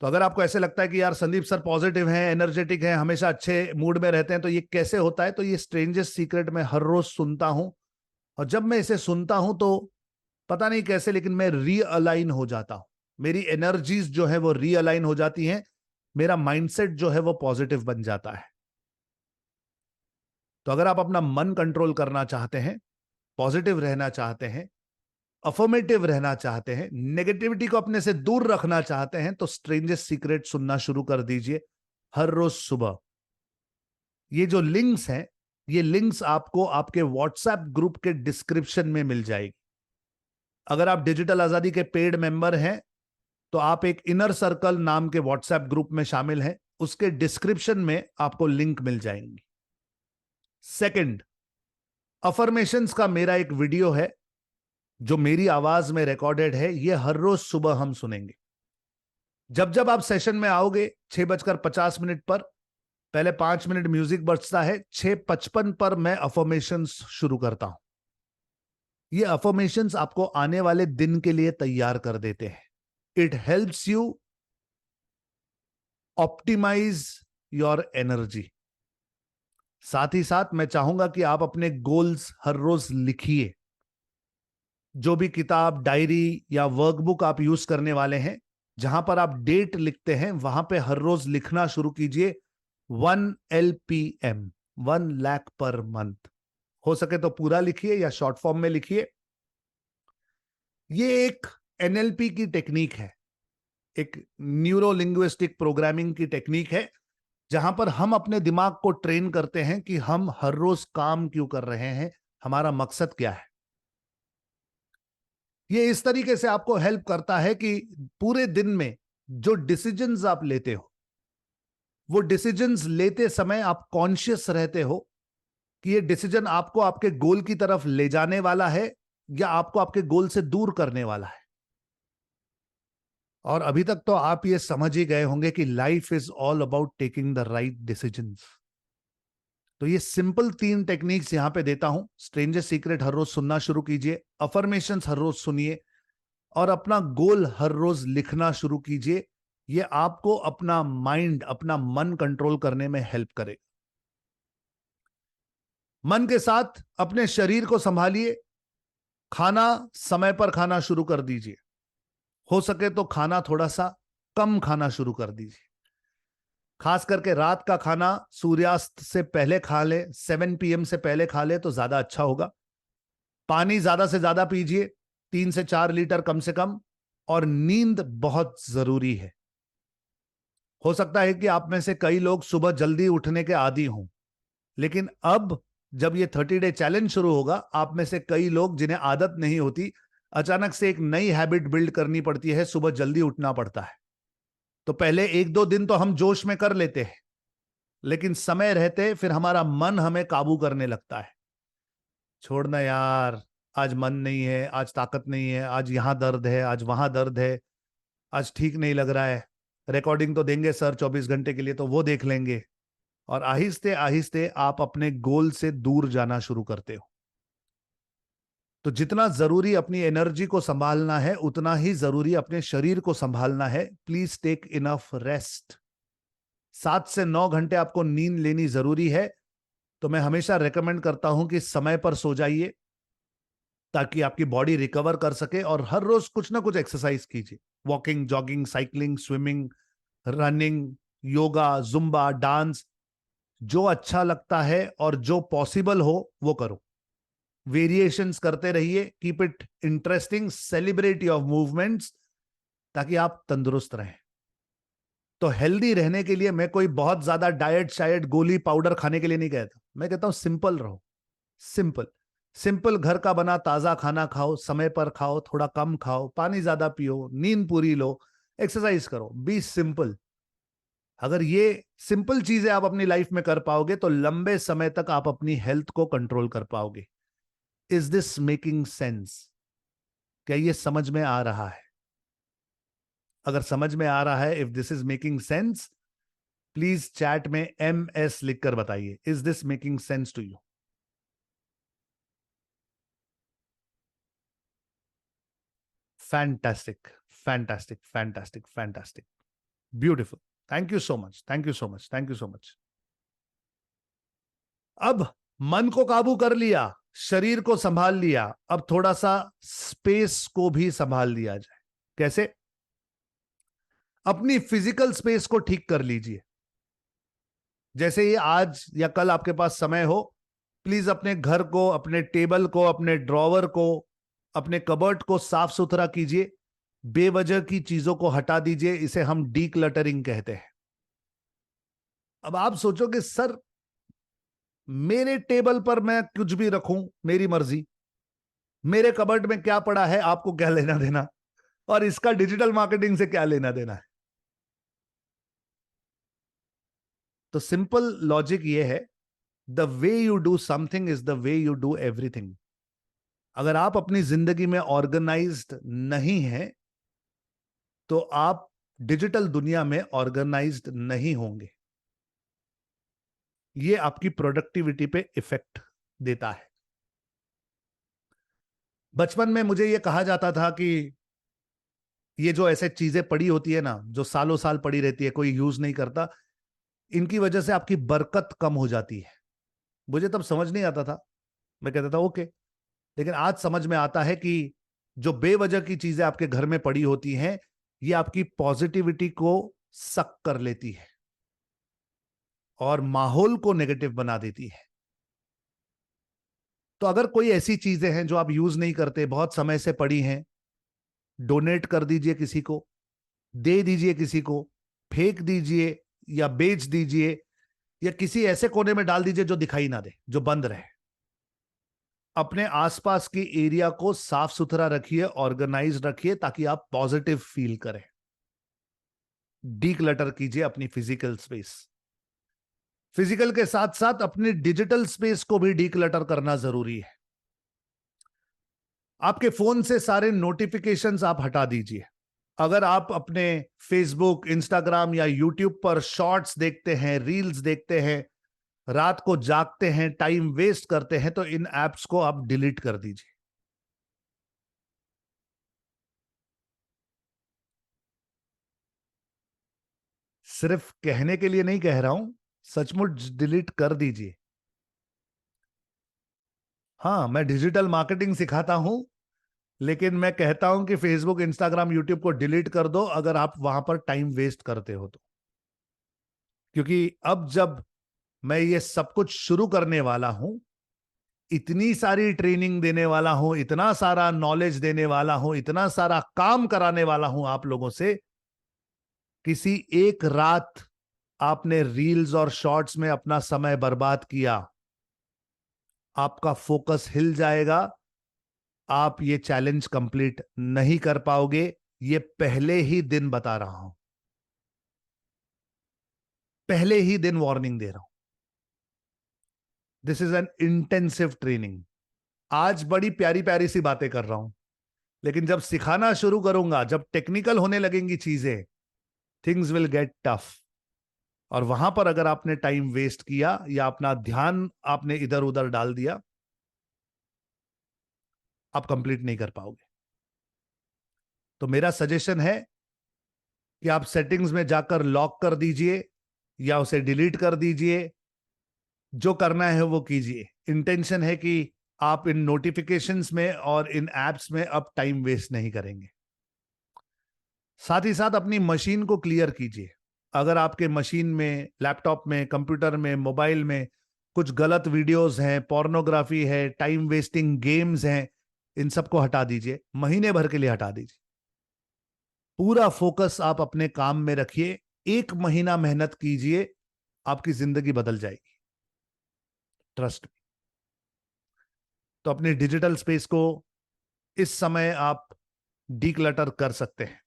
तो अगर आपको ऐसे लगता है कि यार संदीप सर पॉजिटिव हैं, एनर्जेटिक हैं, हमेशा अच्छे मूड में रहते हैं, तो ये कैसे होता है, तो ये स्ट्रेंजर्स सीक्रेट मैं हर रोज सुनता हूं। और जब मैं इसे सुनता हूं तो पता नहीं कैसे लेकिन मैं रीअलाइन हो जाता हूं। मेरी एनर्जीज जो है वो रीअलाइन हो जाती हैं, मेरा माइंडसेट जो है वो पॉजिटिव बन जाता है। तो अगर आप अपना मन कंट्रोल करना चाहते हैं, पॉजिटिव रहना चाहते हैं, अफर्मेटिव रहना चाहते हैं, नेगेटिविटी को अपने से दूर रखना चाहते हैं, तो स्ट्रेंजर्स सीक्रेट सुनना शुरू कर दीजिए हर रोज सुबह। ये जो लिंक्स हैं, ये लिंक्स आपको आपके व्हाट्सएप ग्रुप के डिस्क्रिप्शन में मिल जाएगी। अगर आप डिजिटल आजादी के पेड मेंबर हैं तो आप एक इनर सर्कल नाम के व्हाट्सएप ग्रुप में शामिल हैं, उसके डिस्क्रिप्शन में आपको लिंक मिल जाएंगी। सेकंड, अफर्मेशंस का मेरा एक वीडियो है जो मेरी आवाज में रिकॉर्डेड है, यह हर रोज सुबह हम सुनेंगे। जब जब आप सेशन में आओगे 6:50 पर, पहले 5 मिनट म्यूजिक बजता है, 6:55 पर मैं अफर्मेशंस शुरू करता हूं। ये अफर्मेशंस आपको आने वाले दिन के लिए तैयार कर देते हैं। It helps you optimize your energy. साथ ही साथ मैं चाहूंगा कि आप अपने गोल्स हर रोज लिखिए। जो भी किताब, डायरी या वर्कबुक आप यूज करने वाले हैं, जहां पर आप डेट लिखते हैं, वहां पे हर रोज लिखना शुरू कीजिए 1 LPM, 1 लाख पर मंथ। हो सके तो पूरा लिखिए या शॉर्ट फॉर्म में लिखिए। ये एक NLP की टेक्निक है, एक न्यूरो लिंग्विस्टिक प्रोग्रामिंग की टेक्निक है, जहां पर हम अपने दिमाग को ट्रेन करते हैं कि हम हर रोज काम क्यों कर रहे हैं, हमारा मकसद क्या है। ये इस तरीके से आपको हेल्प करता है कि पूरे दिन में जो डिसीजंस आप लेते हो, वो डिसीजंस लेते समय आप कॉन्शियस रहते हो कि ये डिसीजन आपको आपके गोल की तरफ ले जाने वाला है या आपको आपके गोल से दूर करने वाला है। और अभी तक तो आप ये समझ ही गए होंगे कि life is all about taking the right decisions. तो ये सिंपल 3 टेक्निक्स यहां पे देता हूं। स्ट्रेंजर सीक्रेट हर रोज सुनना शुरू कीजिए, अफर्मेशंस हर रोज सुनिए और अपना गोल हर रोज लिखना शुरू कीजिए। ये आपको अपना माइंड, अपना मन कंट्रोल करने में हेल्प करेगा। मन के साथ अपने शरीर को संभालिए। खाना समय पर खाना शुरू कर दीजिए। हो सके तो खाना थोड़ा सा कम खाना शुरू कर दीजिए। खास करके रात का खाना सूर्यास्त से पहले खा ले, 7 PM से पहले खा ले तो ज्यादा अच्छा होगा। पानी ज्यादा से ज्यादा पीजिए, 3 से 4 लीटर कम से कम। और नींद बहुत जरूरी है। हो सकता है कि आप में से कई लोग सुबह जल्दी उठने के आदी हों, लेकिन अब जब ये 30 डे चैलेंज शुरू होगा, आप में से कई लोग जिन्हें आदत नहीं होती, अचानक से एक नई हैबिट बिल्ड करनी पड़ती है, सुबह जल्दी उठना पड़ता है। तो पहले 1-2 दिन तो हम जोश में कर लेते हैं, लेकिन समय रहते फिर हमारा मन हमें काबू करने लगता है। छोड़ना यार, आज मन नहीं है, आज ताकत नहीं है, आज यहां दर्द है, आज वहां दर्द है, आज ठीक नहीं लग रहा है। रिकॉर्डिंग तो देंगे सर 24 घंटे के लिए, तो वो देख लेंगे। और आहिस्ते आहिस्ते आप अपने गोल से दूर जाना शुरू करते हो। तो जितना जरूरी अपनी एनर्जी को संभालना है, उतना ही जरूरी अपने शरीर को संभालना है। Please take enough rest. 7 से 9 घंटे आपको नींद लेनी जरूरी है। तो मैं हमेशा रेकमेंड करता हूं कि समय पर सो जाइए ताकि आपकी बॉडी रिकवर कर सके। और हर रोज कुछ ना कुछ एक्सरसाइज कीजिए, walking, jogging, cycling, swimming, running, yoga, Zumba, dance. जो अच्छा लगता है और जो पॉसिबल हो वो करो। वेरिएशंस करते रहिए, keep it interesting, celebrate your movements, ताकि आप तंदुरुस्त रहें। तो हेल्दी रहने के लिए मैं कोई बहुत ज्यादा डाइट शायद गोली पाउडर खाने के लिए नहीं कहता, मैं कहता हूं सिंपल रहो। सिंपल सिंपल घर का बना ताजा खाना खाओ, समय पर खाओ, थोड़ा कम खाओ, पानी ज्यादा पियो, नींद पूरी लो, एक्सरसाइज करो, बी सिंपल। अगर ये सिंपल चीजें आप अपनी लाइफ में कर पाओगे तो लंबे समय तक आप अपनी हेल्थ को कंट्रोल कर पाओगे। Is this making sense? क्या ये समझ में आ रहा है? अगर समझ में आ रहा है, if this is making sense, please chat में MS लिखकर बताइए, is this making sense to you? Fantastic, fantastic, fantastic, fantastic, beautiful. Thank you so much, thank you so much, thank you so much. अब मन को काबू कर लिया, शरीर को संभाल लिया, अब थोड़ा सा स्पेस को भी संभाल लिया जाए। कैसे? अपनी फिजिकल स्पेस को ठीक कर लीजिए। जैसे ही आज या कल आपके पास समय हो, प्लीज अपने घर को, अपने टेबल को, अपने ड्रॉवर को, अपने कबर्ड को साफ सुथरा कीजिए। बेवजह की चीजों को हटा दीजिए, इसे हम डीक्लटरिंग कहते हैं। अब आप सोचोगे सर, मेरे टेबल पर मैं कुछ भी रखूं, मेरी मर्जी, मेरे कबर्ड में क्या पड़ा है, आपको क्या लेना देना, और इसका डिजिटल मार्केटिंग से क्या लेना देना है? तो सिंपल लॉजिक ये है, the way you do something is the way you do everything. अगर आप अपनी जिंदगी में ऑर्गेनाइज्ड नहीं हैं तो आप डिजिटल दुनिया में ऑर्गेनाइज्ड नहीं होंगे। ये आपकी प्रोडक्टिविटी पे इफेक्ट देता है। बचपन में मुझे ये कहा जाता था कि ये जो ऐसे चीजें पड़ी होती है ना, जो सालों साल पड़ी रहती है, कोई यूज नहीं करता, इनकी वजह से आपकी बरकत कम हो जाती है। मुझे तब समझ नहीं आता था, मैं कहता था ओके। लेकिन आज समझ में आता है कि जो बेवजह की चीजें आपके घर में पड़ी होती हैं, ये आपकी पॉजिटिविटी को सक कर लेती है और माहौल को नेगेटिव बना देती है। तो अगर कोई ऐसी चीजें हैं जो आप यूज नहीं करते, बहुत समय से पड़ी हैं, डोनेट कर दीजिए किसी को, दे दीजिए किसी को, फेंक दीजिए या बेच दीजिए, या किसी ऐसे कोने में डाल दीजिए जो दिखाई ना दे, जो बंद रहे। अपने आसपास की एरिया को साफ सुथरा रखिए, ऑर्गेनाइज रखिए, ताकि आप पॉजिटिव फील करें। डीक्लटर कीजिए अपनी फिजिकल स्पेस। फिजिकल के साथ साथ अपनी डिजिटल स्पेस को भी डीक्लटर करना जरूरी है। आपके फोन से सारे नोटिफिकेशंस आप हटा दीजिए। अगर आप अपने फेसबुक, इंस्टाग्राम या यूट्यूब पर शॉर्ट्स देखते हैं, रील्स देखते हैं, रात को जागते हैं, टाइम वेस्ट करते हैं, तो इन एप्स को आप डिलीट कर दीजिए। सिर्फ कहने के लिए नहीं कह रहा हूं, सचमुच डिलीट कर दीजिए। हाँ, मैं डिजिटल मार्केटिंग सिखाता हूं, लेकिन मैं कहता हूं कि फेसबुक, इंस्टाग्राम, यूट्यूब को डिलीट कर दो अगर आप वहां पर टाइम वेस्ट करते हो तो। क्योंकि अब जब मैं ये सब कुछ शुरू करने वाला हूं, इतनी सारी ट्रेनिंग देने वाला हूं, इतना सारा नॉलेज देने वाला हूं, इतना सारा काम कराने वाला हूं आप लोगों से, किसी एक रात आपने रील्स और शॉर्ट्स में अपना समय बर्बाद किया, आपका फोकस हिल जाएगा, आप ये चैलेंज कंप्लीट नहीं कर पाओगे। ये पहले ही दिन बता रहा हूं, पहले ही दिन वार्निंग दे रहा हूं। This is an intensive training. आज बड़ी प्यारी प्यारी सी बातें कर रहा हूं, लेकिन जब सिखाना शुरू करूंगा, जब टेक्निकल होने लगेंगी चीजें, थिंग्स विल गेट टफ। और वहां पर अगर आपने टाइम वेस्ट किया या अपना ध्यान आपने इधर उधर डाल दिया, आप कंप्लीट नहीं कर पाओगे। तो मेरा सजेशन है कि आप सेटिंग्स में जाकर लॉक कर दीजिए या उसे डिलीट कर दीजिए। जो करना है वो कीजिए। इंटेंशन है कि आप इन नोटिफिकेशंस में और इन एप्स में अब टाइम वेस्ट नहीं करेंगे। साथ ही साथ अपनी मशीन को क्लियर कीजिए। अगर आपके मशीन में, लैपटॉप में, कंप्यूटर में, मोबाइल में कुछ गलत वीडियोस हैं, पोर्नोग्राफी है, टाइम वेस्टिंग गेम्स हैं, इन सबको हटा दीजिए, महीने भर के लिए हटा दीजिए। पूरा फोकस आप अपने काम में रखिए, 1 महीना मेहनत कीजिए, आपकी जिंदगी बदल जाएगी, ट्रस्ट मी। तो अपनी डिजिटल स्पेस को इस समय आप डीक्लटर कर सकते हैं।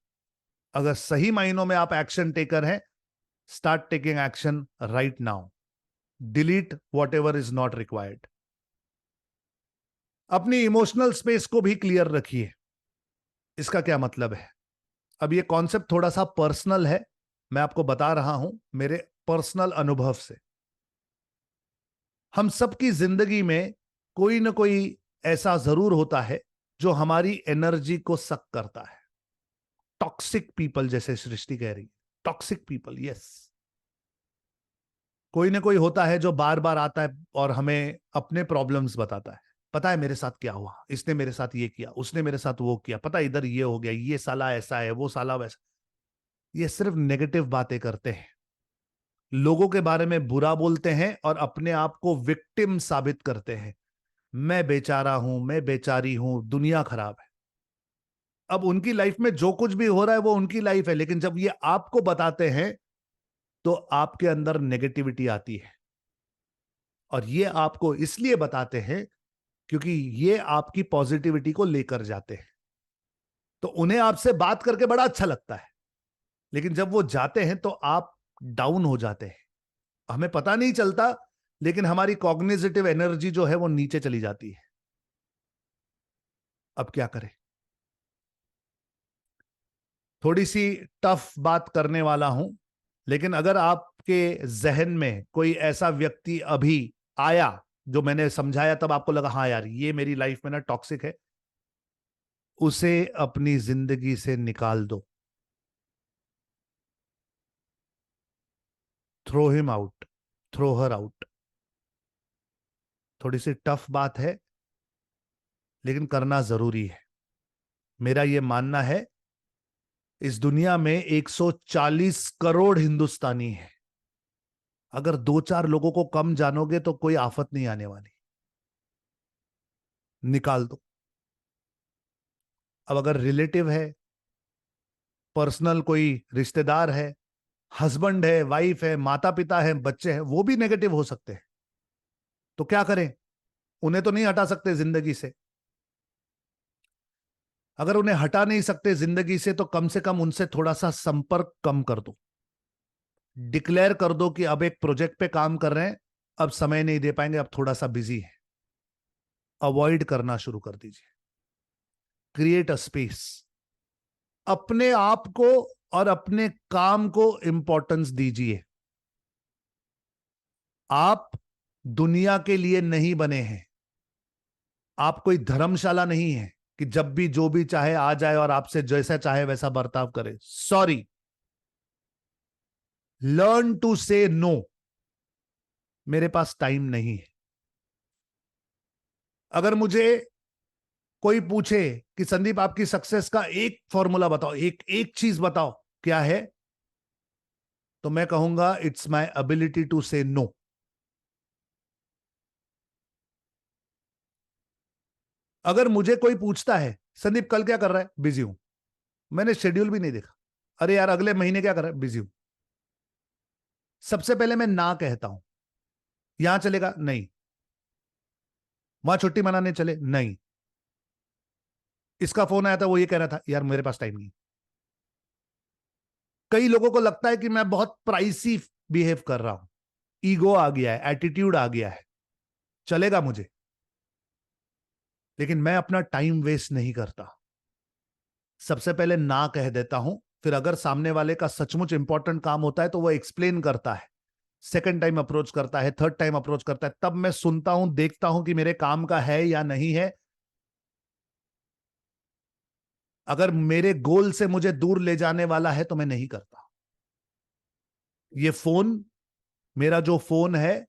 अगर सही मायनों में आप एक्शन टेकर हैं, start taking action right now. Delete what ever is not required. अपनी इमोशनल स्पेस को भी क्लियर रखिए। इसका क्या मतलब है? अब ये कॉन्सेप्ट थोड़ा सा पर्सनल है, मैं आपको बता रहा हूं मेरे पर्सनल अनुभव से। हम सबकी जिंदगी में कोई ना कोई ऐसा जरूर होता है जो हमारी एनर्जी को सक करता है। टॉक्सिक पीपल, जैसे सृष्टि कह रही है, टॉक्सिक पीपल, यस। कोई ना कोई होता है जो बार बार आता है और हमें अपने प्रॉब्लम्स बताता है। पता है मेरे साथ क्या हुआ, इसने मेरे साथ ये किया, उसने मेरे साथ वो किया, पता है इधर ये हो गया, ये साला ऐसा है, वो साला वैसा। ये सिर्फ नेगेटिव बातें करते हैं, लोगों के बारे में बुरा बोलते हैं और अपने आप को विक्टिम साबित करते हैं। मैं बेचारा हूं, मैं बेचारी हूं, दुनिया खराब है। अब उनकी लाइफ में जो कुछ भी हो रहा है वो उनकी लाइफ है, लेकिन जब ये आपको बताते हैं तो आपके अंदर नेगेटिविटी आती है। और ये आपको इसलिए बताते हैं क्योंकि ये आपकी पॉजिटिविटी को लेकर जाते हैं। तो उन्हें आपसे बात करके बड़ा अच्छा लगता है, लेकिन जब वो जाते हैं तो आप डाउन हो जाते हैं। हमें पता नहीं चलता, लेकिन हमारी कॉग्निटिव एनर्जी जो है वो नीचे चली जाती है। अब क्या करें? थोड़ी सी टफ बात करने वाला हूं, लेकिन अगर आपके जहन में कोई ऐसा व्यक्ति अभी आया जो मैंने समझाया तब आपको लगा हाँ यार ये मेरी लाइफ में ना टॉक्सिक है, उसे अपनी जिंदगी से निकाल दो। Throw him out, throw her out. थोड़ी सी टफ बात है, लेकिन करना जरूरी है। मेरा यह मानना है, इस दुनिया में 140 करोड़ हिंदुस्तानी हैं। अगर 2-4 लोगों को कम जानोगे तो कोई आफत नहीं आने वाली। निकाल दो। अब अगर रिलेटिव है, पर्सनल कोई रिश्तेदार है, हस्बैंड है, वाइफ है, माता पिता है, बच्चे हैं, वो भी नेगेटिव हो सकते हैं। तो क्या करें? उन्हें तो नहीं हटा सकते जिंदगी से। अगर उन्हें हटा नहीं सकते जिंदगी से तो कम से कम उनसे थोड़ा सा संपर्क कम कर दो। डिक्लेयर कर दो कि अब एक प्रोजेक्ट पे काम कर रहे हैं, अब समय नहीं दे पाएंगे, अब थोड़ा सा बिजी है। अवॉइड करना शुरू कर दीजिए। Create a space. अपने आप को और अपने काम को इंपॉर्टेंस दीजिए। आप दुनिया के लिए नहीं बने हैं। आप कोई धर्मशाला नहीं है कि जब भी जो भी चाहे आ जाए और आपसे जैसा चाहे वैसा बर्ताव करे। सॉरी, लर्न टू से नो। मेरे पास टाइम नहीं है। अगर मुझे कोई पूछे कि संदीप आपकी सक्सेस का एक फॉर्मूला बताओ, एक एक चीज बताओ, क्या है? तो मैं कहूंगा इट्स माय एबिलिटी टू से नो। अगर मुझे कोई पूछता है संदीप कल क्या कर रहा है, बिजी हूं, मैंने शेड्यूल भी नहीं देखा, अरे यार अगले महीने क्या कर रहा है, बिजी हूं, सबसे पहले मैं ना कहता हूं। यहां चलेगा? नहीं। वहां छुट्टी मनाने चले? नहीं। इसका फोन आया था, वो ये कह रहा था यार मेरे पास टाइम नहीं। कई लोगों को लगता है कि मैं बहुत प्राइसी बिहेव कर रहा हूं, ईगो आ गया है, एटीट्यूड आ गया है, चलेगा मुझे, लेकिन मैं अपना टाइम वेस्ट नहीं करता। सबसे पहले ना कह देता हूं, फिर अगर सामने वाले का सचमुच इंपॉर्टेंट काम होता है तो वो एक्सप्लेन करता है, सेकंड टाइम अप्रोच करता है, थर्ड टाइम अप्रोच करता है, तब मैं सुनता हूं, देखता हूं कि मेरे काम का है या नहीं है। अगर मेरे गोल से मुझे दूर ले जाने वाला है तो मैं नहीं करता। ये फोन, मेरा जो फोन है,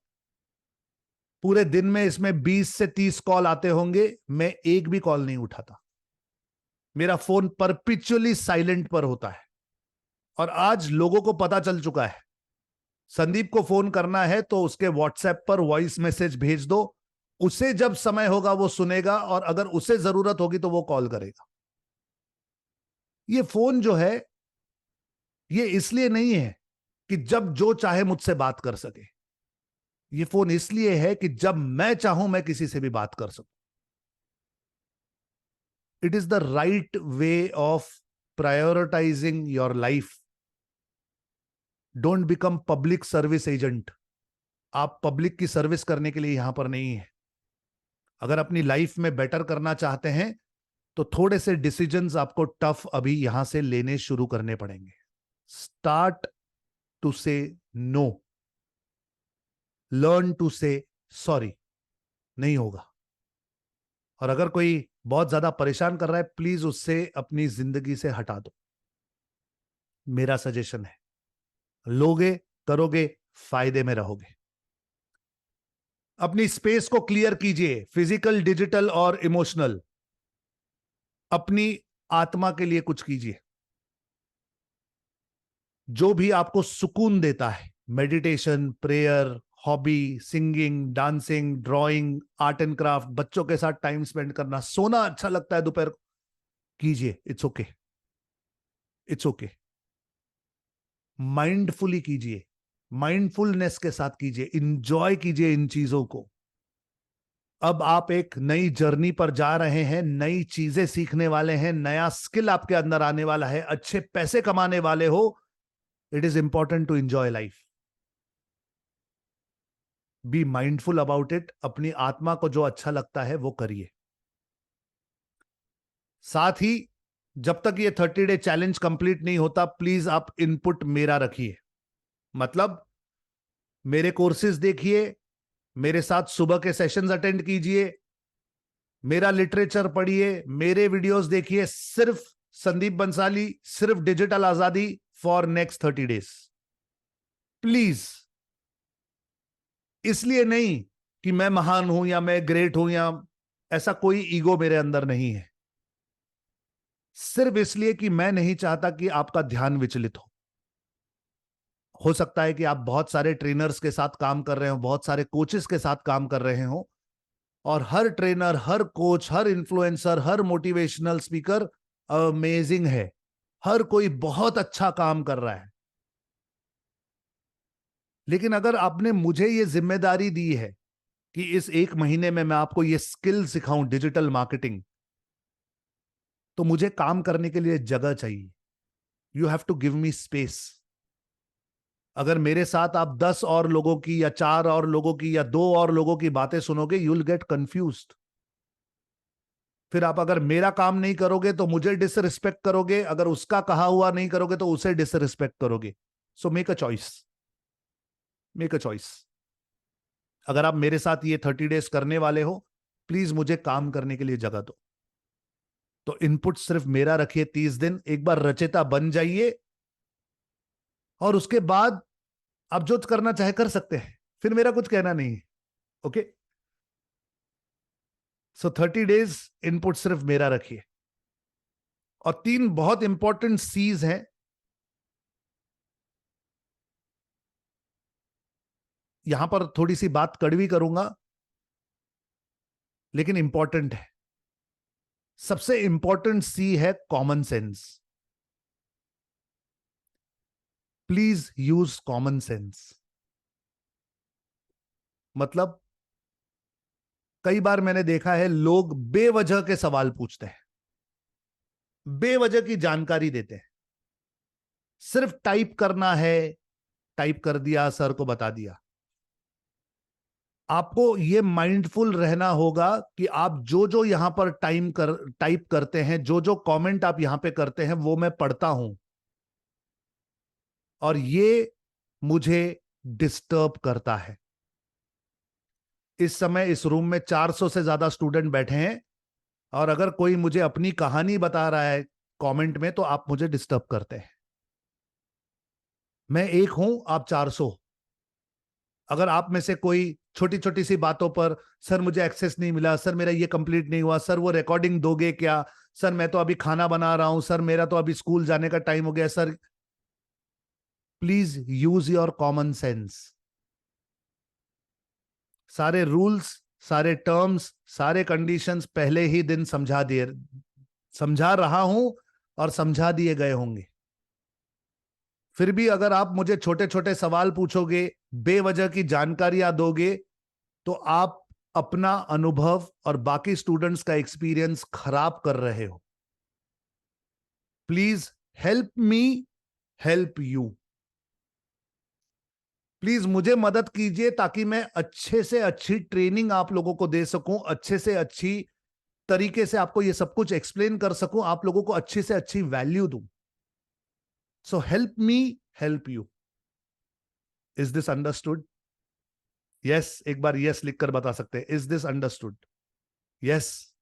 पूरे दिन में इसमें 20 से 30 कॉल आते होंगे, मैं एक भी कॉल नहीं उठाता। मेरा फोन परपिचुअली साइलेंट पर होता है। और आज लोगों को पता चल चुका है, संदीप को फोन करना है तो उसके व्हाट्सएप पर वॉइस मैसेज भेज दो, उसे जब समय होगा वो सुनेगा, और अगर उसे जरूरत होगी तो वो कॉल करेगा। ये फोन जो है ये इसलिए नहीं है कि जब जो चाहे मुझसे बात कर सके, ये फोन इसलिए है कि जब मैं चाहूं मैं किसी से भी बात कर सकूं। It is the right way of prioritising your life. Don't become public service agent. आप पब्लिक की सर्विस करने के लिए यहां पर नहीं है। अगर अपनी लाइफ में बेटर करना चाहते हैं तो थोड़े से डिसीजंस आपको टफ अभी यहां से लेने शुरू करने पड़ेंगे। स्टार्ट टू से नो, लर्न टू से सॉरी। नहीं होगा। और अगर कोई बहुत ज्यादा परेशान कर रहा है, प्लीज उससे अपनी जिंदगी से हटा दो। मेरा सजेशन है, लोगे, करोगे, फायदे में रहोगे। अपनी स्पेस को क्लियर कीजिए, फिजिकल, डिजिटल और इमोशनल। अपनी आत्मा के लिए कुछ कीजिए जो भी आपको सुकून देता है। Meditation, prayer, hobby, singing, dancing, drawing, art and craft, बच्चों के साथ टाइम स्पेंड करना, सोना अच्छा लगता है दोपहर को, कीजिए। It's okay, it's okay. Mindfully कीजिए, माइंडफुलनेस के साथ कीजिए, इंजॉय कीजिए इन चीजों को। अब आप एक नई जर्नी पर जा रहे हैं, नई चीजें सीखने वाले हैं, नया स्किल आपके अंदर आने वाला है, अच्छे पैसे कमाने वाले हो। It is important to enjoy life. Be mindful about it. अपनी आत्मा को जो अच्छा लगता है वो करिए। साथ ही जब तक ये 30 डे चैलेंज कंप्लीट नहीं होता, प्लीज आप इनपुट मेरा रखिए। मतलब मेरे कोर्सेज देखिए, मेरे साथ सुबह के सेशंस अटेंड कीजिए, मेरा लिटरेचर पढ़िए, मेरे वीडियोस देखिए। सिर्फ संदीप बंसाली, सिर्फ डिजिटल आजादी फॉर नेक्स्ट 30 डेज। प्लीज। इसलिए नहीं कि मैं महान हूं या मैं ग्रेट हूं, या ऐसा कोई ईगो मेरे अंदर नहीं है। सिर्फ इसलिए कि मैं नहीं चाहता कि आपका ध्यान विचलित हो सकता है कि आप बहुत सारे ट्रेनर्स के साथ काम कर रहे हो, बहुत सारे कोचेस के साथ काम कर रहे हो, और हर ट्रेनर, हर कोच, हर इन्फ्लुएंसर, हर मोटिवेशनल स्पीकर अमेजिंग है। हर कोई बहुत अच्छा काम कर रहा है। लेकिन अगर आपने मुझे यह जिम्मेदारी दी है कि इस 1 महीने में मैं आपको यह स्किल सिखाऊं, डिजिटल मार्केटिंग, तो मुझे काम करने के लिए जगह चाहिए। You have to give me space. अगर मेरे साथ आप 10 और लोगों की या 4 और लोगों की या 2 और लोगों की बातें सुनोगे, यू विल गेट कंफ्यूज्ड। फिर आप अगर मेरा काम नहीं करोगे तो मुझे डिसरिस्पेक्ट करोगे, अगर उसका कहा हुआ नहीं करोगे तो उसे डिसरिस्पेक्ट करोगे। So make a choice, make a choice. अगर आप मेरे साथ ये 30 डेज करने वाले हो, प्लीज मुझे काम करने के लिए जगह दो। तो इनपुट सिर्फ मेरा रखिए 30 दिन। एक बार रचेता बन जाइए और उसके बाद आप जो करना चाहे कर सकते हैं, फिर मेरा कुछ कहना नहीं है। ओके। सो 30 डेज इनपुट सिर्फ मेरा रखिए। और 3 बहुत इंपॉर्टेंट सीज हैं। यहां पर थोड़ी सी बात कड़वी करूंगा, लेकिन इंपॉर्टेंट है। सबसे इंपॉर्टेंट सी है common sense. Please use common sense. मतलब कई बार मैंने देखा है लोग बेवजह के सवाल पूछते हैं, बेवजह की जानकारी देते हैं। सिर्फ टाइप करना है, टाइप कर दिया, सर को बता दिया। आपको यह माइंडफुल रहना होगा कि आप जो जो यहां पर टाइप करते हैं, जो जो कमेंट आप यहां पे करते हैं, वो मैं पढ़ता हूं, और ये मुझे डिस्टर्ब करता है। इस समय इस रूम में 400 से ज्यादा स्टूडेंट बैठे हैं, और अगर कोई मुझे अपनी कहानी बता रहा है कमेंट में, तो आप मुझे डिस्टर्ब करते हैं। मैं एक हूं, आप 400। अगर आप में से कोई छोटी छोटी सी बातों पर, सर मुझे एक्सेस नहीं मिला, सर मेरा ये कंप्लीट नहीं हुआ, सर वो रिकॉर्डिंग दोगे क्या, सर मैं तो अभी खाना बना रहा हूं, सर मेरा तो अभी स्कूल जाने का टाइम हो गया, sir, please use your common sense. सारे रूल्स, सारे टर्म्स, सारे कंडीशंस पहले ही दिन समझा रहा हूं और समझा दिए गए होंगे। फिर भी अगर आप मुझे छोटे छोटे सवाल पूछोगे, बेवजह की जानकारियां दोगे, तो आप अपना अनुभव और बाकी स्टूडेंट्स का एक्सपीरियंस खराब कर रहे हो। Please help me help you. Please मुझे मदद कीजिए ताकि मैं अच्छे से अच्छी ट्रेनिंग आप लोगों को दे सकूं, अच्छे से अच्छी तरीके से आपको ये सब कुछ एक्सप्लेन कर सकूं, आप लोगों को अच्छी से अच्छी वैल्यू दूं। So help me help you. Is this understood? Yes, एक बार यस लिखकर बता सकते हैं। Is this understood? Yes.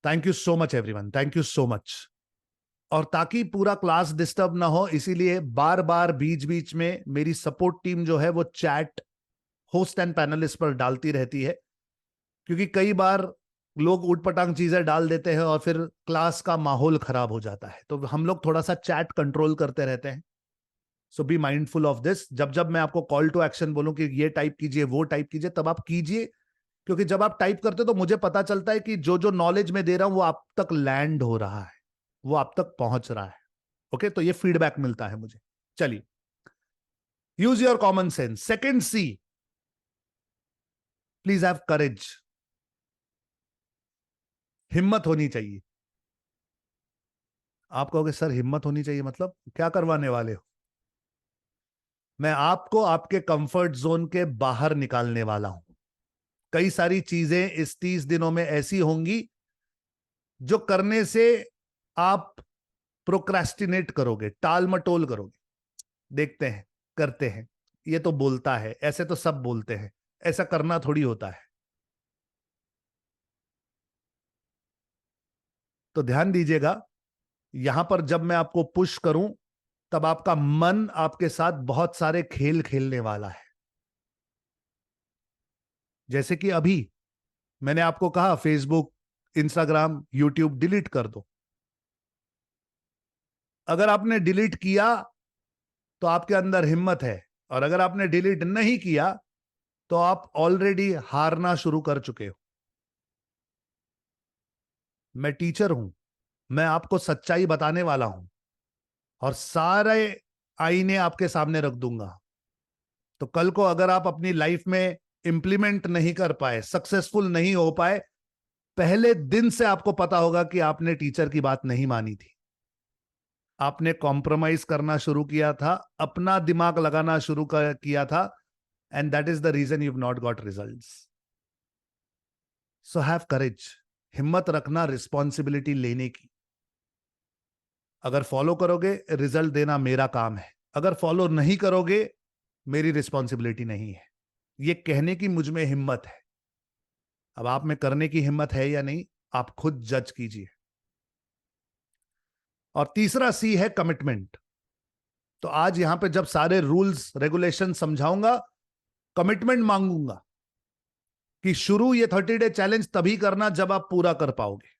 Thank you so much everyone, thank you so much. और ताकि पूरा क्लास डिस्टर्ब ना हो, इसीलिए बार बार बीच बीच में मेरी सपोर्ट टीम जो है वो चैट होस्ट एंड पैनलिस्ट पर डालती रहती है, क्योंकि कई बार लोग उटपटांग चीजें डाल देते हैं और फिर क्लास का माहौल खराब हो जाता है। तो हम लोग थोड़ा सा चैट कंट्रोल करते रहते हैं। सो बी माइंडफुल ऑफ दिस। जब जब मैं आपको कॉल टू एक्शन बोलूं कि ये टाइप कीजिए, वो टाइप कीजिए, तब आप कीजिए, क्योंकि जब आप टाइप करते हो तो मुझे पता चलता है कि जो जो नॉलेज मैं दे रहा हूं वो आप तक लैंड हो रहा है, वो आप तक पहुंच रहा है। ओके, तो ये फीडबैक मिलता है मुझे। चलिए, use your common sense. Second C, please have courage. हिम्मत होनी चाहिए। आप कहोगे सर हिम्मत होनी चाहिए मतलब क्या करवाने वाले हो? मैं आपको आपके कंफर्ट जोन के बाहर निकालने वाला हूं। कई सारी चीजें इस 30 दिनों में ऐसी होंगी जो करने से आप प्रोक्रेस्टिनेट करोगे, टाल मटोल करोगे। देखते हैं, करते हैं, ये तो बोलता है, ऐसे तो सब बोलते हैं, ऐसा करना थोड़ी होता है। तो ध्यान दीजिएगा, यहां पर जब मैं आपको पुश करूं तब आपका मन आपके साथ बहुत सारे खेल खेलने वाला है। जैसे कि अभी मैंने आपको कहा फेसबुक, इंस्टाग्राम, यूट्यूब डिलीट कर दो। अगर आपने डिलीट किया तो आपके अंदर हिम्मत है, और अगर आपने डिलीट नहीं किया तो आप ऑलरेडी हारना शुरू कर चुके हो। मैं टीचर हूं, मैं आपको सच्चाई बताने वाला हूं और सारे आईने आपके सामने रख दूंगा। तो कल को अगर आप अपनी लाइफ में इंप्लीमेंट नहीं कर पाए, सक्सेसफुल नहीं हो पाए, पहले दिन से आपको पता होगा कि आपने टीचर की बात नहीं मानी थी। आपने कॉम्प्रोमाइज करना शुरू किया था, अपना दिमाग लगाना शुरू किया था, and that is the reason you have not got results. So have courage. हिम्मत रखना रिस्पॉन्सिबिलिटी लेने की। अगर फॉलो करोगे, रिजल्ट देना मेरा काम है। अगर फॉलो नहीं करोगे, मेरी रिस्पॉन्सिबिलिटी नहीं है। ये कहने की मुझ में हिम्मत है। अब आप में करने की हिम्मत है या नहीं, आप खुद जज कीजिए। और तीसरा सी है कमिटमेंट। तो आज यहां पे जब सारे रूल्स रेगुलेशन समझाऊंगा, कमिटमेंट मांगूंगा कि शुरू ये 30 डे चैलेंज तभी करना जब आप पूरा कर पाओगे।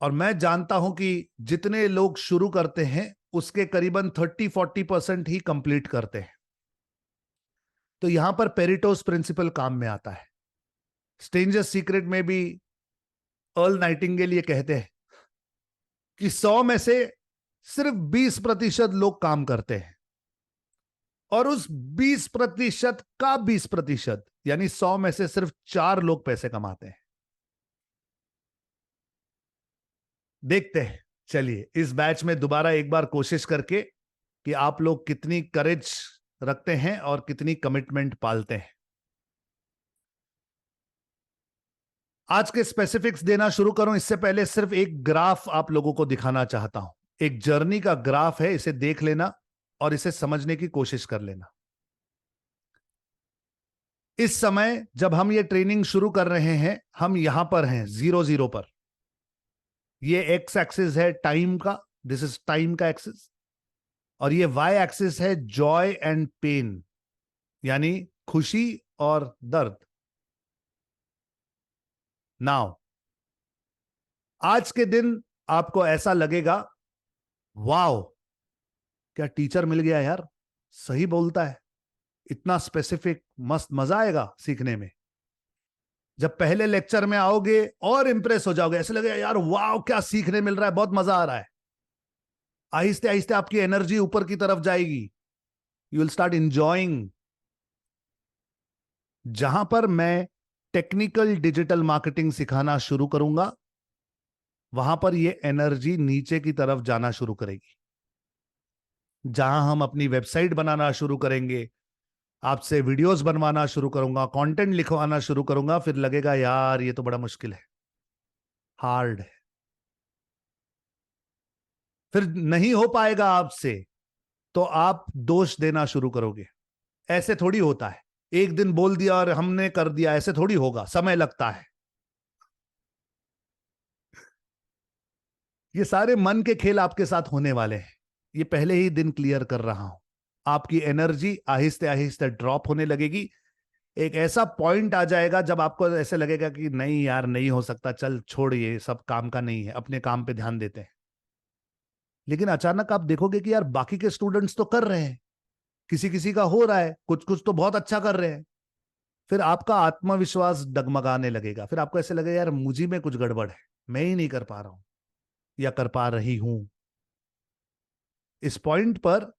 और मैं जानता हूं कि जितने लोग शुरू करते हैं उसके करीबन 30-40% ही कंप्लीट करते हैं। तो यहां पर पेरिटोस प्रिंसिपल काम में आता है। स्ट्रेंजर्स सीक्रेट में भी अर्ल नाइटिंगेल ये कहते हैं कि 100 में से सिर्फ 20% लोग काम करते हैं, और उस 20% का 20% यानी 100 में से सिर्फ 4 लोग पैसे कमाते हैं। देखते हैं, चलिए इस बैच में दोबारा एक बार कोशिश करके कि आप लोग कितनी करेज रखते हैं और कितनी कमिटमेंट पालते हैं। आज के स्पेसिफिक्स देना शुरू करूं इससे पहले सिर्फ एक ग्राफ आप लोगों को दिखाना चाहता हूं। एक जर्नी का ग्राफ है, इसे देख लेना और इसे समझने की कोशिश कर लेना। इस समय जब हम ये ट्रेनिंग शुरू कर रहे हैं, हम यहां पर हैं 0-0 पर। ये एक्स एक्सिस है टाइम का, दिस इज टाइम का एक्सिस, और ये वाई एक्सिस है जॉय एंड पेन, यानी खुशी और दर्द। नाउ आज के दिन आपको ऐसा लगेगा वाओ, क्या टीचर मिल गया यार, सही बोलता है, इतना स्पेसिफिक, मस्त, मजा आएगा सीखने में। जब पहले लेक्चर में आओगे और इंप्रेस हो जाओगे, ऐसे लगेगा यार वाह क्या सीखने मिल रहा है, बहुत मजा आ रहा है। आहिस्ते आहिस्ते आपकी एनर्जी ऊपर की तरफ जाएगी, यू विल स्टार्ट इंजॉइंग। जहां पर मैं टेक्निकल डिजिटल मार्केटिंग सिखाना शुरू करूंगा, वहां पर ये एनर्जी नीचे की तरफ जाना शुरू करेगी। जहां हम अपनी वेबसाइट बनाना शुरू करेंगे, आपसे वीडियोस बनवाना शुरू करूंगा, कंटेंट लिखवाना शुरू करूंगा, फिर लगेगा यार ये तो बड़ा मुश्किल है, हार्ड है, फिर नहीं हो पाएगा आपसे, तो आप दोष देना शुरू करोगे। ऐसे थोड़ी होता है, एक दिन बोल दिया और हमने कर दिया, ऐसे थोड़ी होगा, समय लगता है। ये सारे मन के खेल आपके साथ होने वाले हैं, ये पहले ही दिन क्लियर कर रहा हूं। आपकी एनर्जी आहिस्ते आहिस्ते ड्रॉप होने लगेगी। एक ऐसा पॉइंट आ जाएगा जब आपको ऐसे लगेगा कि नहीं यार नहीं हो सकता, चल छोड़, ये सब काम का नहीं है, अपने काम पे ध्यान देते हैं। लेकिन अचानक आप देखोगे कि यार बाकी के स्टूडेंट्स तो कर रहे हैं, किसी किसी का हो रहा है, कुछ कुछ तो बहुत अच्छा कर रहे हैं। फिर आपका आत्मविश्वास डगमगाने लगेगा, फिर आपको ऐसे लगेगा यार मुझे में कुछ गड़बड़ है, मैं ही नहीं कर पा रहा हूं या कर पा रही हूं। इस पॉइंट पर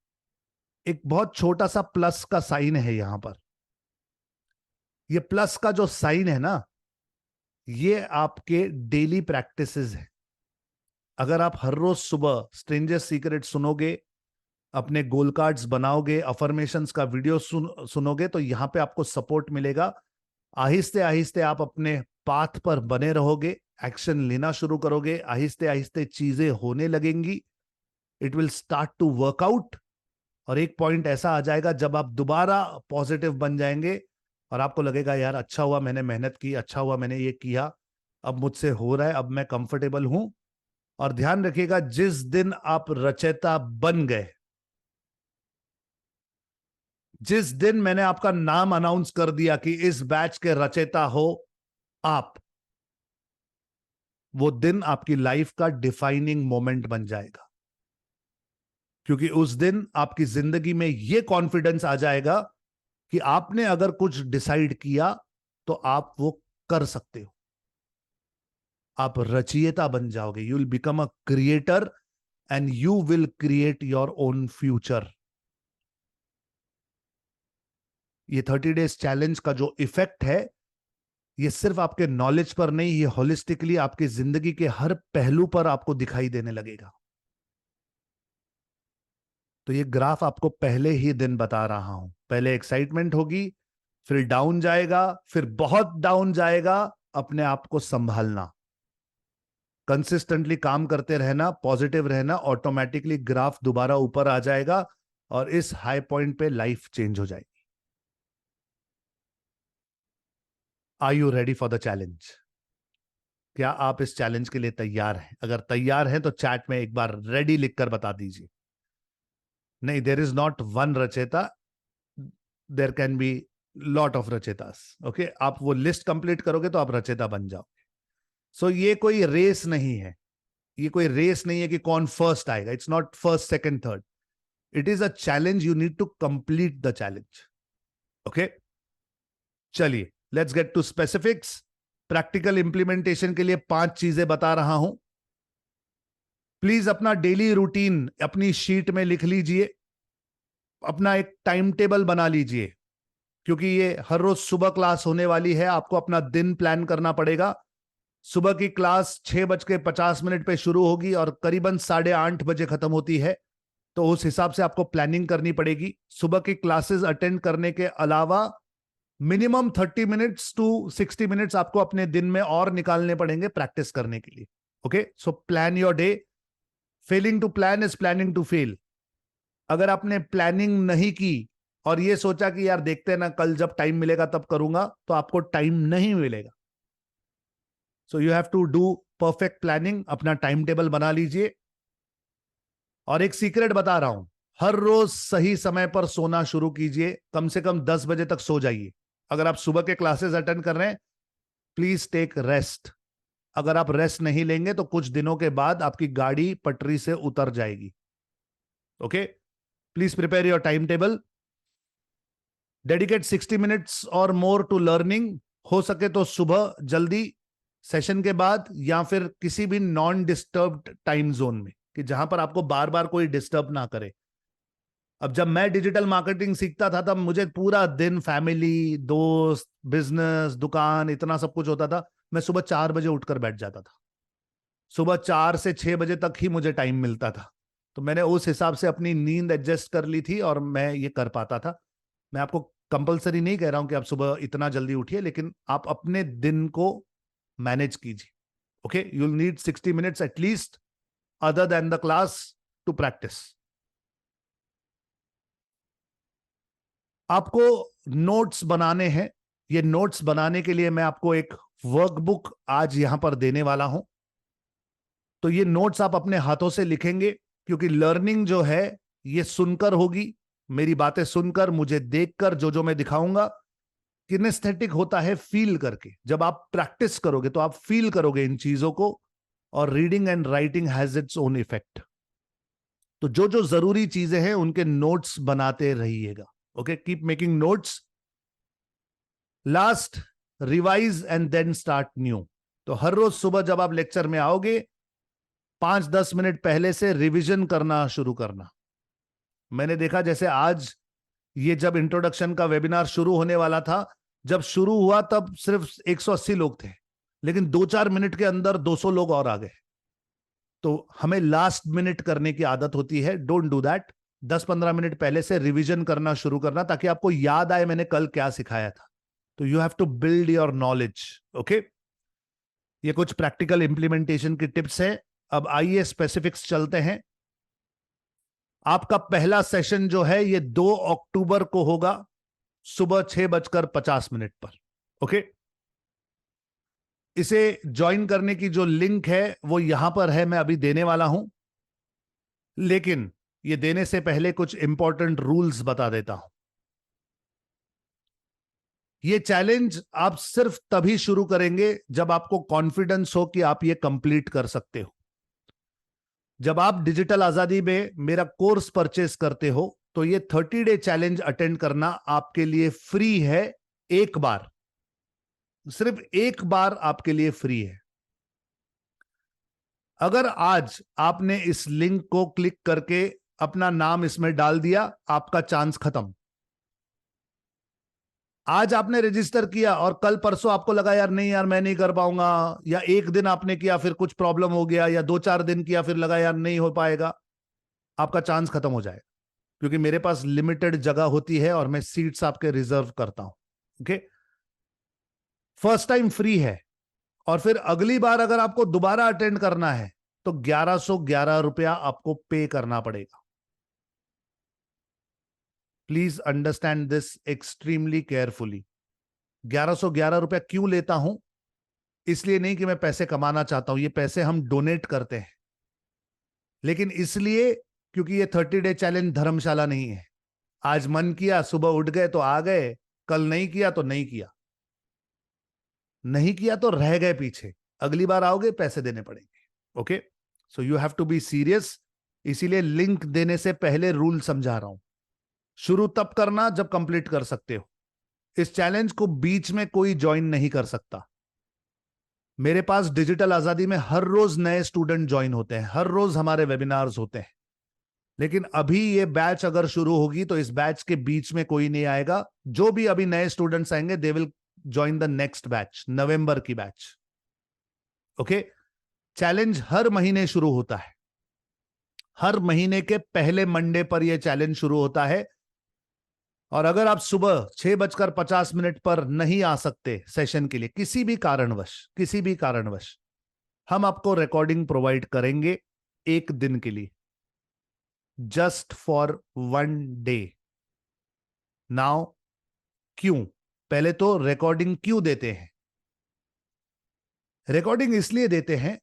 एक बहुत छोटा सा प्लस का साइन है यहां पर। ये प्लस का जो साइन है ना, ये आपके डेली प्रैक्टिसेस है। अगर आप हर रोज सुबह स्ट्रेंजर्स सीक्रेट सुनोगे, अपने गोल कार्ड्स बनाओगे, अफर्मेशंस का वीडियो सुनोगे, तो यहां पे आपको सपोर्ट मिलेगा। आहिस्ते आहिस्ते आप अपने पाथ पर बने रहोगे, एक्शन लेना शुरू करोगे, आहिस्ते आहिस्ते चीजें होने लगेंगी, it will start to work out. और एक पॉइंट ऐसा आ जाएगा जब आप दोबारा पॉजिटिव बन जाएंगे और आपको लगेगा यार अच्छा हुआ मैंने मेहनत की, अच्छा हुआ मैंने ये किया, अब मुझसे हो रहा है, अब मैं कंफर्टेबल हूं। और ध्यान रखिएगा, जिस दिन आप रचयिता बन गए, जिस दिन मैंने आपका नाम अनाउंस कर दिया कि इस बैच के रचयिता हो आप, वो दिन आपकी लाइफ का डिफाइनिंग मोमेंट बन जाएगा। क्योंकि उस दिन आपकी जिंदगी में यह कॉन्फिडेंस आ जाएगा कि आपने अगर कुछ डिसाइड किया तो आप वो कर सकते हो। आप रचयिता बन जाओगे, you will become a creator and you will create your own future. ये 30 डेज चैलेंज का जो इफेक्ट है, ये सिर्फ आपके नॉलेज पर नहीं, ये होलिस्टिकली आपकी जिंदगी के हर पहलू पर आपको दिखाई देने लगेगा। तो ये ग्राफ आपको पहले ही दिन बता रहा हूं, पहले एक्साइटमेंट होगी, फिर डाउन जाएगा, फिर बहुत डाउन जाएगा। अपने आप को संभालना, कंसिस्टेंटली काम करते रहना, पॉजिटिव रहना, ऑटोमेटिकली ग्राफ दोबारा ऊपर आ जाएगा और इस हाई पॉइंट पे लाइफ चेंज हो जाएगी। Are you ready for the challenge? क्या आप इस चैलेंज के लिए तैयार हैं? अगर तैयार हैं तो चैट में एक बार रेडी लिखकर बता दीजिए। नहीं, देर इज नॉट वन रचेता, there can be lot of रचेतास। ओके, आप वो लिस्ट कंप्लीट करोगे तो आप रचेता बन जाओगे। सो ये कोई रेस नहीं है, ये कोई रेस नहीं है कि कौन फर्स्ट आएगा। It's not first second third, it is a challenge, you need to complete the challenge. Okay, चलिए let's get to specifics. Practical implementation के लिए 5 चीजें बता रहा हूं। प्लीज अपना डेली रूटीन अपनी शीट में लिख लीजिए, अपना एक टाइम टेबल बना लीजिए, क्योंकि ये हर रोज सुबह क्लास होने वाली है। आपको अपना दिन प्लान करना पड़ेगा। सुबह की क्लास 6:50 पे शुरू होगी और करीबन 8:30 बजे खत्म होती है, तो उस हिसाब से आपको प्लानिंग करनी पड़ेगी। सुबह की क्लासेस अटेंड करने के अलावा मिनिमम 30 मिनट्स टू 60 मिनट्स आपको अपने दिन में और निकालने पड़ेंगे प्रैक्टिस करने के लिए। Okay, so plan your day. Failing to plan is planning to fail. अगर आपने प्लानिंग नहीं की और ये सोचा कि यार देखते हैं ना, कल जब टाइम मिलेगा तब करूंगा, तो आपको टाइम नहीं मिलेगा। So you have to do perfect planning. अपना टाइम टेबल बना लीजिए। और एक सीक्रेट बता रहा हूं, हर रोज सही समय पर सोना शुरू कीजिए, कम से कम 10 बजे तक सो जाइए। अगर आप सुबह के क्लासेस अटेंड कर रहे हैं, प्लीज टेक रेस्ट। अगर आप रेस्ट नहीं लेंगे तो कुछ दिनों के बाद आपकी गाड़ी पटरी से उतर जाएगी। Okay, please prepare your time table, dedicate 60 minutes और मोर टू लर्निंग। हो सके तो सुबह जल्दी सेशन के बाद, या फिर किसी भी नॉन डिस्टर्ब्ड टाइम जोन में, कि जहां पर आपको बार बार कोई डिस्टर्ब ना करे। अब जब मैं डिजिटल मार्केटिंग सीखता था तब मुझे पूरा दिन फैमिली, दोस्त, बिजनेस, दुकान, इतना सब कुछ होता था। मैं सुबह 4 बजे उठकर बैठ जाता था। सुबह 4 से 6 बजे तक ही मुझे टाइम मिलता था। तो मैंने उस हिसाब से अपनी नींद एडजस्ट कर ली थी और मैं ये कर पाता था। मैं आपको कंपलसरी नहीं कह रहा हूं कि आप सुबह इतना जल्दी उठिए, लेकिन आप अपने दिन को मैनेज कीजिए। Okay, you will need 60 minutes at least other than the class to practice. आपको नोट्स बनाने हैं। ये नोट्स बनाने के लिए मैं आपको एक वर्कबुक आज यहां पर देने वाला हूं। तो ये नोट्स आप अपने हाथों से लिखेंगे, क्योंकि लर्निंग जो है ये सुनकर होगी। मेरी बातें सुनकर, मुझे देखकर, जो मैं दिखाऊंगा, किनेस्थेटिक होता है फील करके। जब आप प्रैक्टिस करोगे तो आप फील करोगे इन चीजों को, और reading and writing has its own effect. तो जो जरूरी चीजें हैं उनके नोट्स बनाते रहिएगा। Okay, keep making notes. Last, revise and then start new. तो हर रोज सुबह जब आप लेक्चर में आओगे, 5-10 मिनट पहले से रिवीजन करना शुरू करना। मैंने देखा जैसे आज ये जब इंट्रोडक्शन का वेबिनार शुरू होने वाला था, जब शुरू हुआ तब सिर्फ 180 लोग थे, लेकिन 2-4 मिनट के अंदर 200 लोग और आ गए। तो हमें लास्ट मिनट करने की आदत होती है, डोंट डू दैट। 10-15 मिनट पहले से रिवीजन करना शुरू करना, ताकि आपको याद आए मैंने कल क्या सिखाया था। तो you have to build your knowledge. Okay, ये कुछ प्रैक्टिकल इंप्लीमेंटेशन की टिप्स हैं। अब आइए स्पेसिफिक्स चलते हैं। आपका पहला सेशन जो है ये 2 अक्टूबर को होगा, सुबह 6:50 पर। ओके, इसे ज्वाइन करने की जो लिंक है वो यहां पर है, मैं अभी देने वाला हूं। लेकिन ये देने से पहले कुछ इंपॉर्टेंट रूल्स बता देता हूं। ये चैलेंज आप सिर्फ तभी शुरू करेंगे जब आपको कॉन्फिडेंस हो कि आप ये कंप्लीट कर सकते हो। जब आप डिजिटल आजादी में मेरा कोर्स परचेस करते हो तो ये 30 डे चैलेंज अटेंड करना आपके लिए फ्री है। एक बार, सिर्फ एक बार आपके लिए फ्री है। अगर आज आपने इस लिंक को क्लिक करके अपना नाम इसमें डाल दिया, आपका चांस खत्म। आज आपने रजिस्टर किया और कल परसों आपको लगा यार नहीं यार मैं नहीं कर पाऊंगा, या एक दिन आपने किया फिर कुछ प्रॉब्लम हो गया, या 2-4 दिन किया फिर लगा यार नहीं हो पाएगा, आपका चांस खत्म हो जाएगा। क्योंकि मेरे पास लिमिटेड जगह होती है और मैं सीट्स आपके रिजर्व करता हूं। ओके, फर्स्ट टाइम फ्री है, और फिर अगली बार अगर आपको दोबारा अटेंड करना है तो 1111 रुपया आपको पे करना पड़ेगा। Please understand this extremely carefully. 1111 रुपया क्यों लेता हूं? इसलिए नहीं कि मैं पैसे कमाना चाहता हूं, ये पैसे हम डोनेट करते हैं, लेकिन इसलिए क्योंकि ये 30 डे चैलेंज धर्मशाला नहीं है। आज मन किया सुबह उठ गए तो आ गए, कल नहीं किया तो नहीं किया, नहीं किया तो रह गए पीछे। अगली बार आओगे पैसे देने पड़ेंगे। Okay, so you have to be serious. इसीलिए लिंक देने से पहले रूल समझा रहा हूं। शुरू तब करना जब कंप्लीट कर सकते हो। इस चैलेंज को बीच में कोई ज्वाइन नहीं कर सकता। मेरे पास डिजिटल आजादी में हर रोज नए स्टूडेंट ज्वाइन होते हैं, हर रोज हमारे वेबिनार्स होते हैं। लेकिन अभी ये बैच अगर शुरू होगी तो इस बैच के बीच में कोई नहीं आएगा। जो भी अभी नए स्टूडेंट्स आएंगे they will join the next batch, नवंबर की बैच। ओके, चैलेंज हर महीने शुरू होता है। हर महीने के पहले मंडे पर यह चैलेंज शुरू होता है। और अगर आप सुबह 6:50 पर नहीं आ सकते सेशन के लिए, किसी भी कारणवश, हम आपको रिकॉर्डिंग प्रोवाइड करेंगे एक दिन के लिए, जस्ट फॉर 1 डे। नाउ क्यों? पहले तो रिकॉर्डिंग क्यों देते हैं? रिकॉर्डिंग इसलिए देते हैं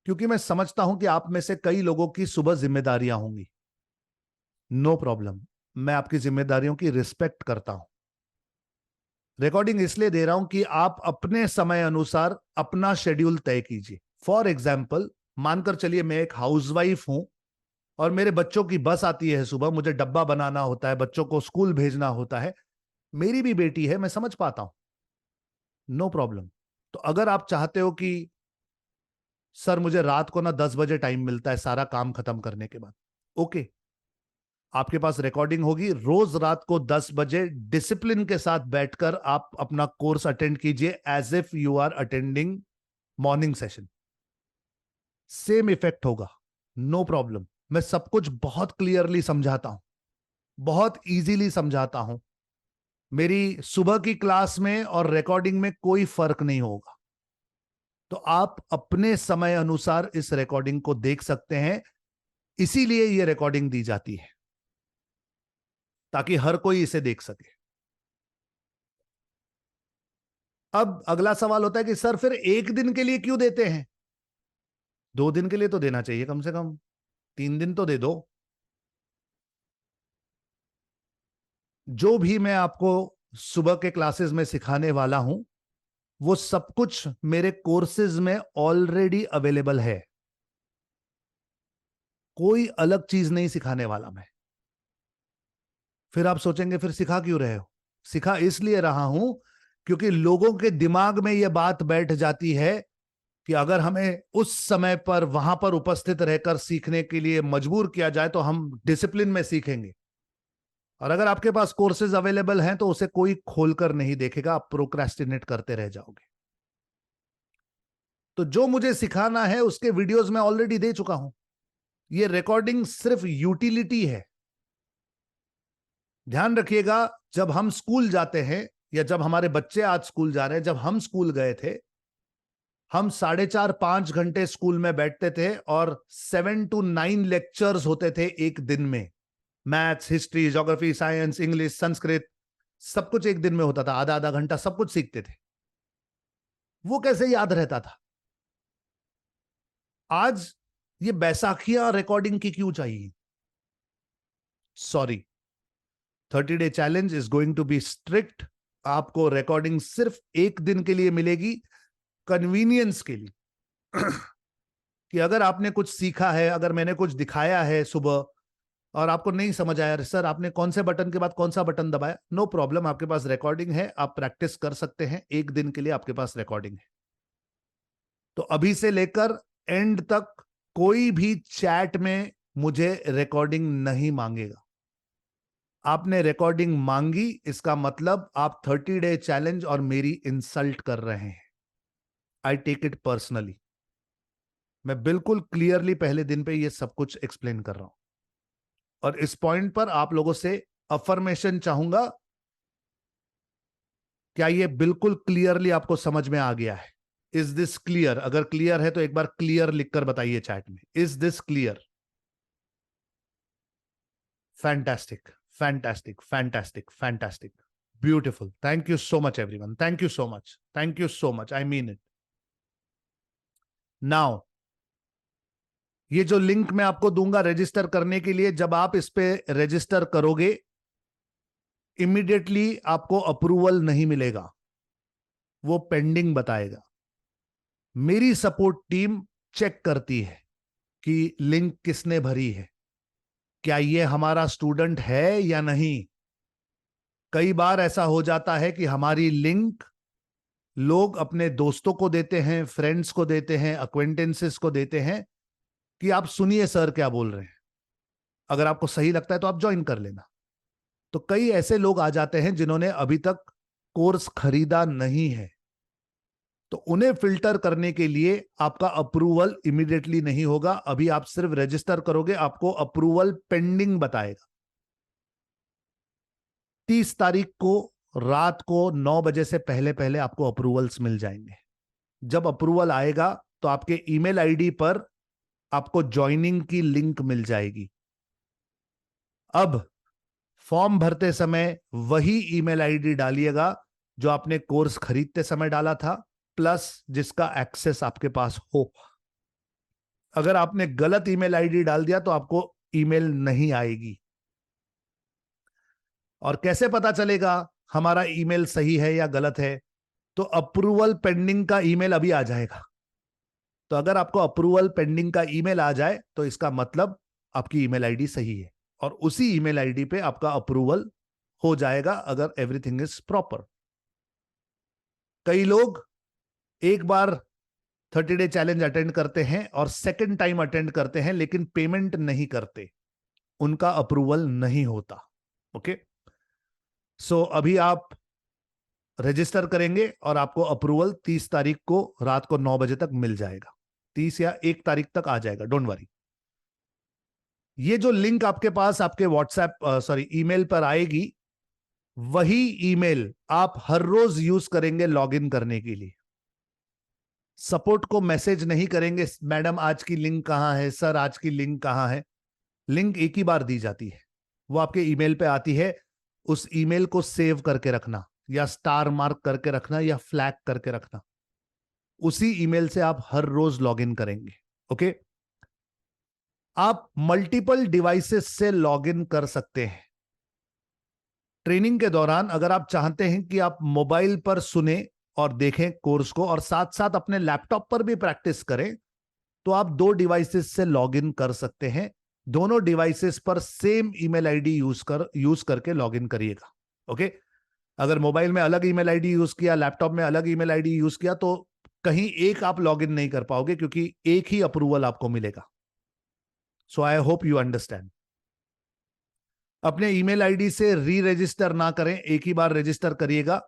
क्योंकि मैं समझता हूं कि आप में से कई लोगों की सुबह जिम्मेदारियां होंगी। नो प्रॉब्लम, मैं आपकी जिम्मेदारियों की रिस्पेक्ट करता हूं। रिकॉर्डिंग इसलिए दे रहा हूं कि आप अपने समय अनुसार अपना शेड्यूल तय कीजिए। फॉर एग्जाम्पल, मानकर चलिए मैं एक हाउसवाइफ हूं और मेरे बच्चों की बस आती है सुबह, मुझे डब्बा बनाना होता है, बच्चों को स्कूल भेजना होता है, मेरी भी बेटी है, मैं समझ पाता हूं, नो प्रॉब्लम। तो अगर आप चाहते हो कि सर मुझे रात को ना 10 बजे टाइम मिलता है सारा काम खत्म करने के बाद, ओके, आपके पास रिकॉर्डिंग होगी, रोज रात को 10 बजे डिसिप्लिन के साथ बैठकर आप अपना कोर्स अटेंड कीजिए as if you are attending morning session, same effect होगा, नो प्रॉब्लम। मैं सब कुछ बहुत क्लियरली समझाता हूं, बहुत इजीली समझाता हूं। मेरी सुबह की क्लास में और रिकॉर्डिंग में कोई फर्क नहीं होगा। तो आप अपने समय अनुसार इस रिकॉर्डिंग को देख सकते हैं, इसीलिए यह रिकॉर्डिंग दी जाती है ताकि हर कोई इसे देख सके। अब अगला सवाल होता है कि सर फिर एक दिन के लिए क्यों देते हैं? 2 दिन के लिए तो देना चाहिए, कम से कम 3 दिन तो दे दो। जो भी मैं आपको सुबह के क्लासेस में सिखाने वाला हूं वो सब कुछ मेरे कोर्सेज में ऑलरेडी अवेलेबल है, कोई अलग चीज नहीं सिखाने वाला मैं। फिर आप सोचेंगे फिर सिखा क्यों रहे हो? सिखा इसलिए रहा हूं क्योंकि लोगों के दिमाग में यह बात बैठ जाती है कि अगर हमें उस समय पर वहां पर उपस्थित रहकर सीखने के लिए मजबूर किया जाए तो हम डिसिप्लिन में सीखेंगे। और अगर आपके पास कोर्सेज अवेलेबल हैं तो उसे कोई खोलकर नहीं देखेगा, आप प्रोक्रेस्टिनेट करते रह जाओगे। तो जो मुझे सिखाना है उसके वीडियोस मैं ऑलरेडी दे चुका हूं, ये रिकॉर्डिंग सिर्फ यूटिलिटी है। ध्यान रखिएगा, जब हम स्कूल जाते हैं या जब हमारे बच्चे आज स्कूल जा रहे हैं, जब हम स्कूल गए थे हम 4.5-5 घंटे स्कूल में बैठते थे और 7 to 9 लेक्चर्स होते थे एक दिन में। Maths, history, geography, science, English, Sanskrit, सब कुछ एक दिन में होता था, आधा आधा घंटा सब कुछ सीखते थे। वो कैसे याद रहता था? आज ये बैसाखियां रिकॉर्डिंग की क्यों चाहिए? Sorry, 30 day challenge is going to be strict. आपको रिकॉर्डिंग सिर्फ एक दिन के लिए मिलेगी, कन्वीनियंस के लिए। कि अगर आपने कुछ सीखा है, अगर मैंने कुछ दिखाया है सुबह और आपको नहीं समझ आया, सर आपने कौन से बटन के बाद कौन सा बटन दबाया, नो प्रॉब्लम, आपके पास रिकॉर्डिंग है, आप प्रैक्टिस कर सकते हैं, एक दिन के लिए आपके पास रिकॉर्डिंग है। तो अभी से लेकर एंड तक कोई भी चैट में मुझे रिकॉर्डिंग नहीं मांगेगा। आपने रिकॉर्डिंग मांगी, इसका मतलब आप 30 डे चैलेंज और मेरी इंसल्ट कर रहे हैं। I take it personally. मैं बिल्कुल क्लियरली पहले दिन पे ये सब कुछ एक्सप्लेन कर रहा हूं और इस पॉइंट पर आप लोगों से अफर्मेशन चाहूंगा। क्या ये बिल्कुल क्लियरली आपको समझ में आ गया है? Is this clear? अगर क्लियर है तो एक बार क्लियर लिखकर बताइए चैट में, is this clear? Fantastic, fantastic, fantastic, fantastic, beautiful. Thank you so much everyone, thank you so much, thank you so much, I mean it. Now ये जो link मैं आपको दूंगा रजिस्टर करने के लिए, जब आप इस पे रजिस्टर करोगे इमीडिएटली आपको अप्रूवल नहीं मिलेगा, वो पेंडिंग बताएगा। मेरी सपोर्ट टीम चेक करती है कि लिंक किसने भरी है, क्या ये हमारा स्टूडेंट है या नहीं। कई बार ऐसा हो जाता है कि हमारी लिंक लोग अपने दोस्तों को देते हैं, फ्रेंड्स को देते हैं, अक्वेंटेंसेस को देते हैं कि आप सुनिए सर क्या बोल रहे हैं, अगर आपको सही लगता है तो आप ज्वाइन कर लेना। तो कई ऐसे लोग आ जाते हैं जिन्होंने अभी तक कोर्स खरीदा नहीं है, तो उन्हें फिल्टर करने के लिए आपका अप्रूवल इमीडिएटली नहीं होगा। अभी आप सिर्फ रजिस्टर करोगे, आपको अप्रूवल पेंडिंग बताएगा। 30 तारीख को रात को 9 बजे से पहले पहले आपको अप्रूवल्स मिल जाएंगे। जब अप्रूवल आएगा तो आपके ईमेल आईडी पर आपको ज्वाइनिंग की लिंक मिल जाएगी। अब फॉर्म भरते समय वही ईमेल आईडी डालिएगा जो आपने कोर्स खरीदते समय डाला था, प्लस जिसका एक्सेस आपके पास हो। अगर आपने गलत ईमेल आईडी डाल दिया तो आपको ईमेल नहीं आएगी। और कैसे पता चलेगा हमारा ईमेल सही है या गलत है? तो अप्रूवल पेंडिंग का ईमेल अभी आ जाएगा। तो अगर आपको अप्रूवल पेंडिंग का ईमेल आ जाए तो इसका मतलब आपकी ईमेल आईडी सही है, और उसी ईमेल आईडी पे आपका अप्रूवल हो जाएगा अगर एवरीथिंग इज प्रॉपर। कई लोग एक बार 30 डे चैलेंज अटेंड करते हैं और सेकंड टाइम अटेंड करते हैं लेकिन पेमेंट नहीं करते, उनका अप्रूवल नहीं होता। ओके, सो अभी आप रजिस्टर करेंगे और आपको अप्रूवल 30 तारीख को रात को 9 बजे तक मिल जाएगा, 30 या 1 तारीख तक आ जाएगा, डोंट वरी। ये जो लिंक आपके पास आपके व्हाट्सएप ईमेल पर आएगी, वही ईमेल आप हर रोज यूज करेंगे लॉगिन करने के लिए। सपोर्ट को मैसेज नहीं करेंगे, मैडम आज की लिंक कहां है, सर आज की लिंक कहां है। लिंक एक ही बार दी जाती है, वो आपके ईमेल पे आती है। उस ईमेल को सेव करके रखना, या स्टार मार्क करके रखना, या फ्लैग करके रखना। उसी ईमेल से आप हर रोज लॉगिन करेंगे। ओके, आप मल्टीपल डिवाइसेस से लॉगिन कर सकते हैं। ट्रेनिंग के दौरान अगर आप चाहते हैं कि आप मोबाइल पर सुने और देखें कोर्स को और साथ साथ अपने लैपटॉप पर भी प्रैक्टिस करें, तो आप 2 डिवाइसेस से लॉगिन कर सकते हैं। दोनों डिवाइसेस पर सेम ईमेल आईडी यूज करके लॉगिन करिएगा। ओके, अगर मोबाइल में अलग ईमेल आईडी यूज किया, लैपटॉप में अलग ईमेल आईडी यूज किया, तो कहीं एक आप लॉगिन नहीं कर पाओगे, क्योंकि एक ही अप्रूवल आपको मिलेगा। सो आई होप यू अंडरस्टैंड। अपने ईमेल आईडी से री रजिस्टर ना करें, एक ही बार रजिस्टर करिएगा।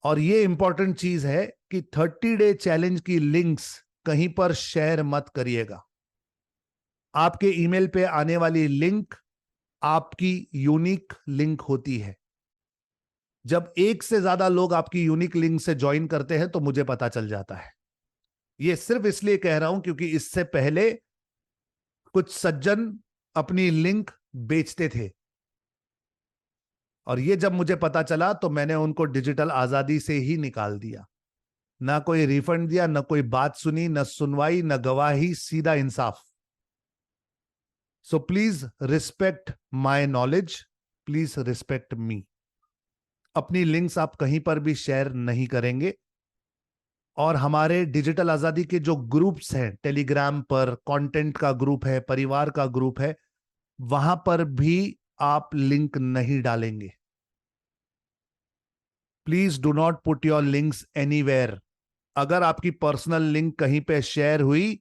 और ये इंपॉर्टेंट चीज है कि 30 डे चैलेंज की लिंक्स कहीं पर शेयर मत करिएगा। आपके ईमेल पे आने वाली लिंक आपकी यूनिक लिंक होती है। जब एक से ज्यादा लोग आपकी यूनिक लिंक से ज्वाइन करते हैं तो मुझे पता चल जाता है। ये सिर्फ इसलिए कह रहा हूं क्योंकि इससे पहले कुछ सज्जन अपनी लिंक बेचते थे, और ये जब मुझे पता चला तो मैंने उनको डिजिटल आजादी से ही निकाल दिया। ना कोई रिफंड दिया, ना कोई बात सुनी, ना सुनवाई, ना गवाही, सीधा इंसाफ। So please respect my knowledge, please respect me. अपनी लिंक्स आप कहीं पर भी शेयर नहीं करेंगे। और हमारे डिजिटल आजादी के जो ग्रुप्स हैं, टेलीग्राम पर कंटेंट का ग्रुप है, परिवार का ग्रुप है, वहां पर भी आप लिंक नहीं डालेंगे। Please do not put your links anywhere. अगर आपकी पर्सनल लिंक कहीं पे शेयर हुई,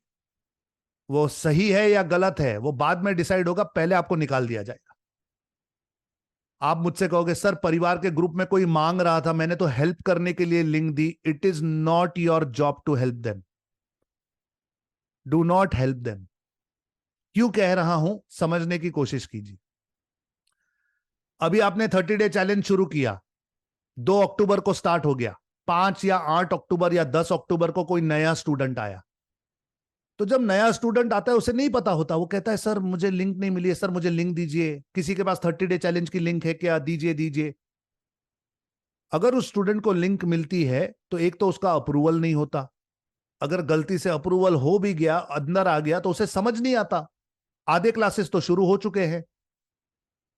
वो सही है या गलत है वो बाद में डिसाइड होगा, पहले आपको निकाल दिया जाएगा। आप मुझसे कहोगे सर परिवार के ग्रुप में कोई मांग रहा था, मैंने तो हेल्प करने के लिए लिंक दी। It is not your job to help them. Do not help them. क्यों कह रहा हूं, समझने की कोशिश कीजिए। अभी आपने 30 डे चैलेंज शुरू किया, 2 अक्टूबर को स्टार्ट हो गया, 5 या 8 अक्टूबर या 10 अक्टूबर को कोई नया स्टूडेंट आया। तो जब नया स्टूडेंट आता है उसे नहीं पता होता, वो कहता है सर मुझे लिंक नहीं मिली है, सर मुझे लिंक दीजिए, किसी के पास 30 डे चैलेंज की लिंक है क्या, दीजिए दीजिए। अगर उस स्टूडेंट को लिंक मिलती है तो एक तो उसका अप्रूवल नहीं होता, अगर गलती से अप्रूवल हो भी गया, अंदर आ गया, तो उसे समझ नहीं आता, आधे क्लासेस तो शुरू हो चुके हैं,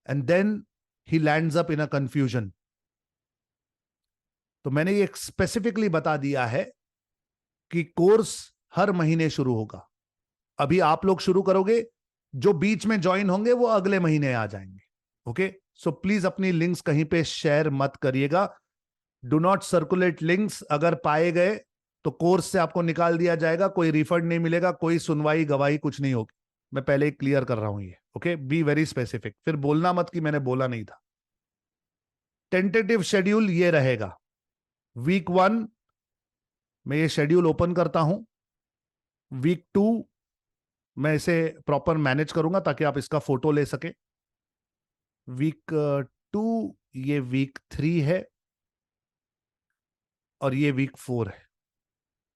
and then he lands up in a confusion. तो मैंने ये स्पेसिफिकली बता दिया है कि कोर्स हर महीने शुरू होगा। अभी आप लोग शुरू करोगे, जो बीच में ज्वाइन होंगे वो अगले महीने आ जाएंगे। ओके, सो प्लीज अपनी लिंक्स कहीं पे शेयर मत करिएगा। Do not circulate links. अगर पाए गए तो कोर्स से आपको निकाल दिया जाएगा, कोई रिफंड नहीं मिलेगा, कोई सुनवाई गवाही कुछ नहीं होगी। मैं पहले क्लियर कर रहा हूं ये। ओके, बी वेरी स्पेसिफिक, फिर बोलना मत कि मैंने बोला नहीं था। टेंटेटिव शेड्यूल ये रहेगा। वीक 1 मैं ये शेड्यूल ओपन करता हूं, वीक 2 मैं इसे प्रॉपर मैनेज करूंगा ताकि आप इसका फोटो ले सके। वीक 2 ये वीक 3 है, और ये वीक 4 है।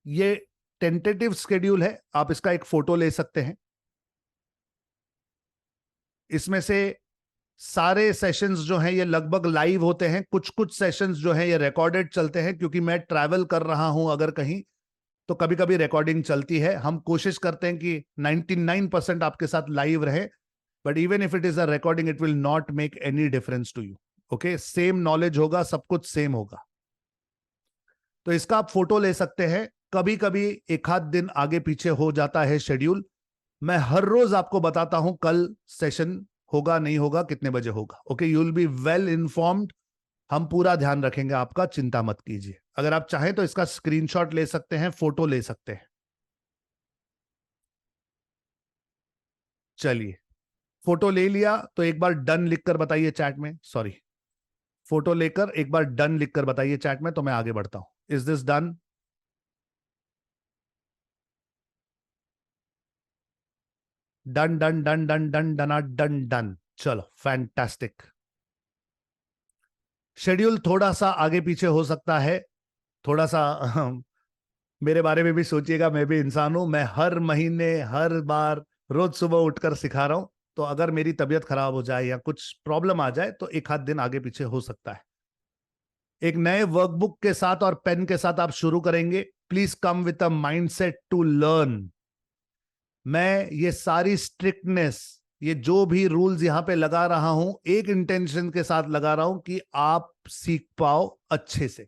ये टेंटेटिव शेड्यूल है, आप इसका एक फोटो ले सकते हैं। इसमें से सारे सेशंस जो हैं ये लगभग लाइव होते हैं, कुछ कुछ सेशंस जो हैं ये रिकॉर्डेड चलते हैं, क्योंकि मैं ट्रैवल कर रहा हूं अगर कहीं, तो कभी कभी रिकॉर्डिंग चलती है। हम कोशिश करते हैं कि 99% आपके साथ लाइव रहे, but even if it is a recording it will not make any difference to you. Okay, same knowledge होगा, सब कुछ सेम होगा। तो इसका आप फोटो ले सकते हैं। कभी कभी एक आध दिन आगे पीछे हो जाता है शेड्यूल, मैं हर रोज आपको बताता हूं कल सेशन होगा नहीं होगा, कितने बजे होगा। Okay, you will be well informed. हम पूरा ध्यान रखेंगे आपका, चिंता मत कीजिए। अगर आप चाहें तो इसका स्क्रीनशॉट ले सकते हैं, फोटो ले सकते हैं। चलिए, फोटो ले लिया तो एक बार डन लिखकर बताइए चैट में। सॉरी, फोटो लेकर एक बार डन लिखकर बताइए चैट में, तो मैं आगे बढ़ता हूं। Is this done? Done done done done done done done done. चलो, फैंटास्टिक। शेड्यूल थोड़ा सा आगे पीछे हो सकता है, थोड़ा सा मेरे बारे में भी सोचिएगा, मैं भी इंसान हूं। मैं हर महीने, हर बार, रोज सुबह उठकर सिखा रहा हूं। तो अगर मेरी तबीयत खराब हो जाए या कुछ प्रॉब्लम आ जाए तो एक आध दिन आगे पीछे हो सकता है। एक नए वर्कबुक के साथ और पेन के साथ आप शुरू करेंगे। Please come with a mindset to learn. मैं ये सारी स्ट्रिक्टनेस, ये जो भी रूल्स यहां पे लगा रहा हूं, एक इंटेंशन के साथ लगा रहा हूं कि आप सीख पाओ अच्छे से।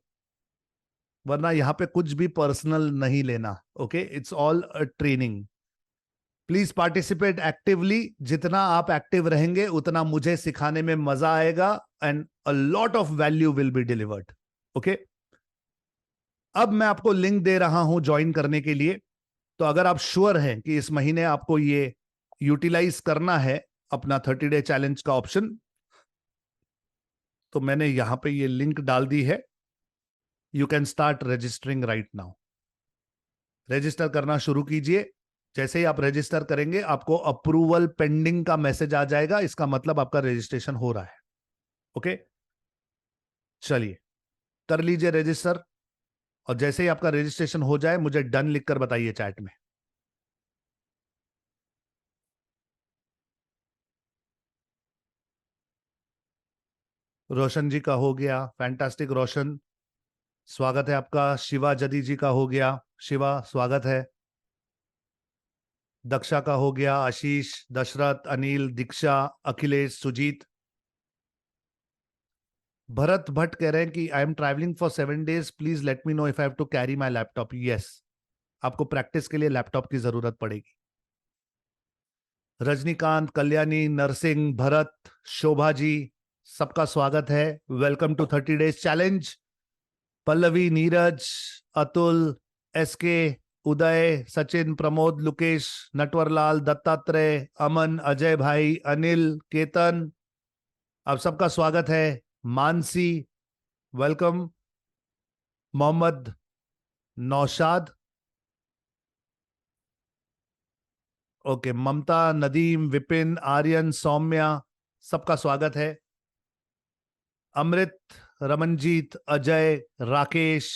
वरना यहां पे कुछ भी पर्सनल नहीं लेना। Okay, it's all a training. Please participate actively. जितना आप एक्टिव रहेंगे उतना मुझे सिखाने में मजा आएगा, and a lot of value will be delivered. Okay, अब मैं आपको लिंक दे रहा हूं ज्वाइन करने के लिए। तो अगर आप श्योर हैं कि इस महीने आपको ये यूटिलाइज करना है, अपना 30 डे चैलेंज का ऑप्शन, तो मैंने यहां पे ये लिंक डाल दी है। You can start registering right now. Register करना शुरू कीजिए। जैसे ही आप रजिस्टर करेंगे आपको अप्रूवल पेंडिंग का मैसेज आ जाएगा, इसका मतलब आपका रजिस्ट्रेशन हो रहा है। ओके, चलिए कर लीजिए रजिस्टर। और जैसे ही आपका रजिस्ट्रेशन हो जाए मुझे डन लिखकर बताइए चैट में। रोशन जी का हो गया, फैंटास्टिक रोशन, स्वागत है आपका। शिवा जदी जी का हो गया, शिवा स्वागत है। दक्षा का हो गया, आशीष, दशरथ, अनिल, दीक्षा, अखिलेश, सुजीत। भरत भट्ट कह रहे हैं कि I am travelling for 7 days, please let me know if I have to carry my laptop. Yes, आपको प्रैक्टिस के लिए लैपटॉप की जरूरत पड़ेगी। रजनीकांत, कल्याणी, नरसिंह, भरत, शोभा जी, सबका स्वागत है। Welcome to 30 days challenge. Pallavi, Neeraj, Atul, SK, Uday, Sachin, Pramod, Lukesh, Natwarlal, Dattatreya, Aman, Ajay भाई, अनिल, केतन, आप सबका स्वागत है। मानसी, वेलकम। मोहम्मद नौशाद, ओके। ममता, नदीम, विपिन, आर्यन, सौम्या, सबका स्वागत है। अमृत, रमनजीत, अजय, राकेश,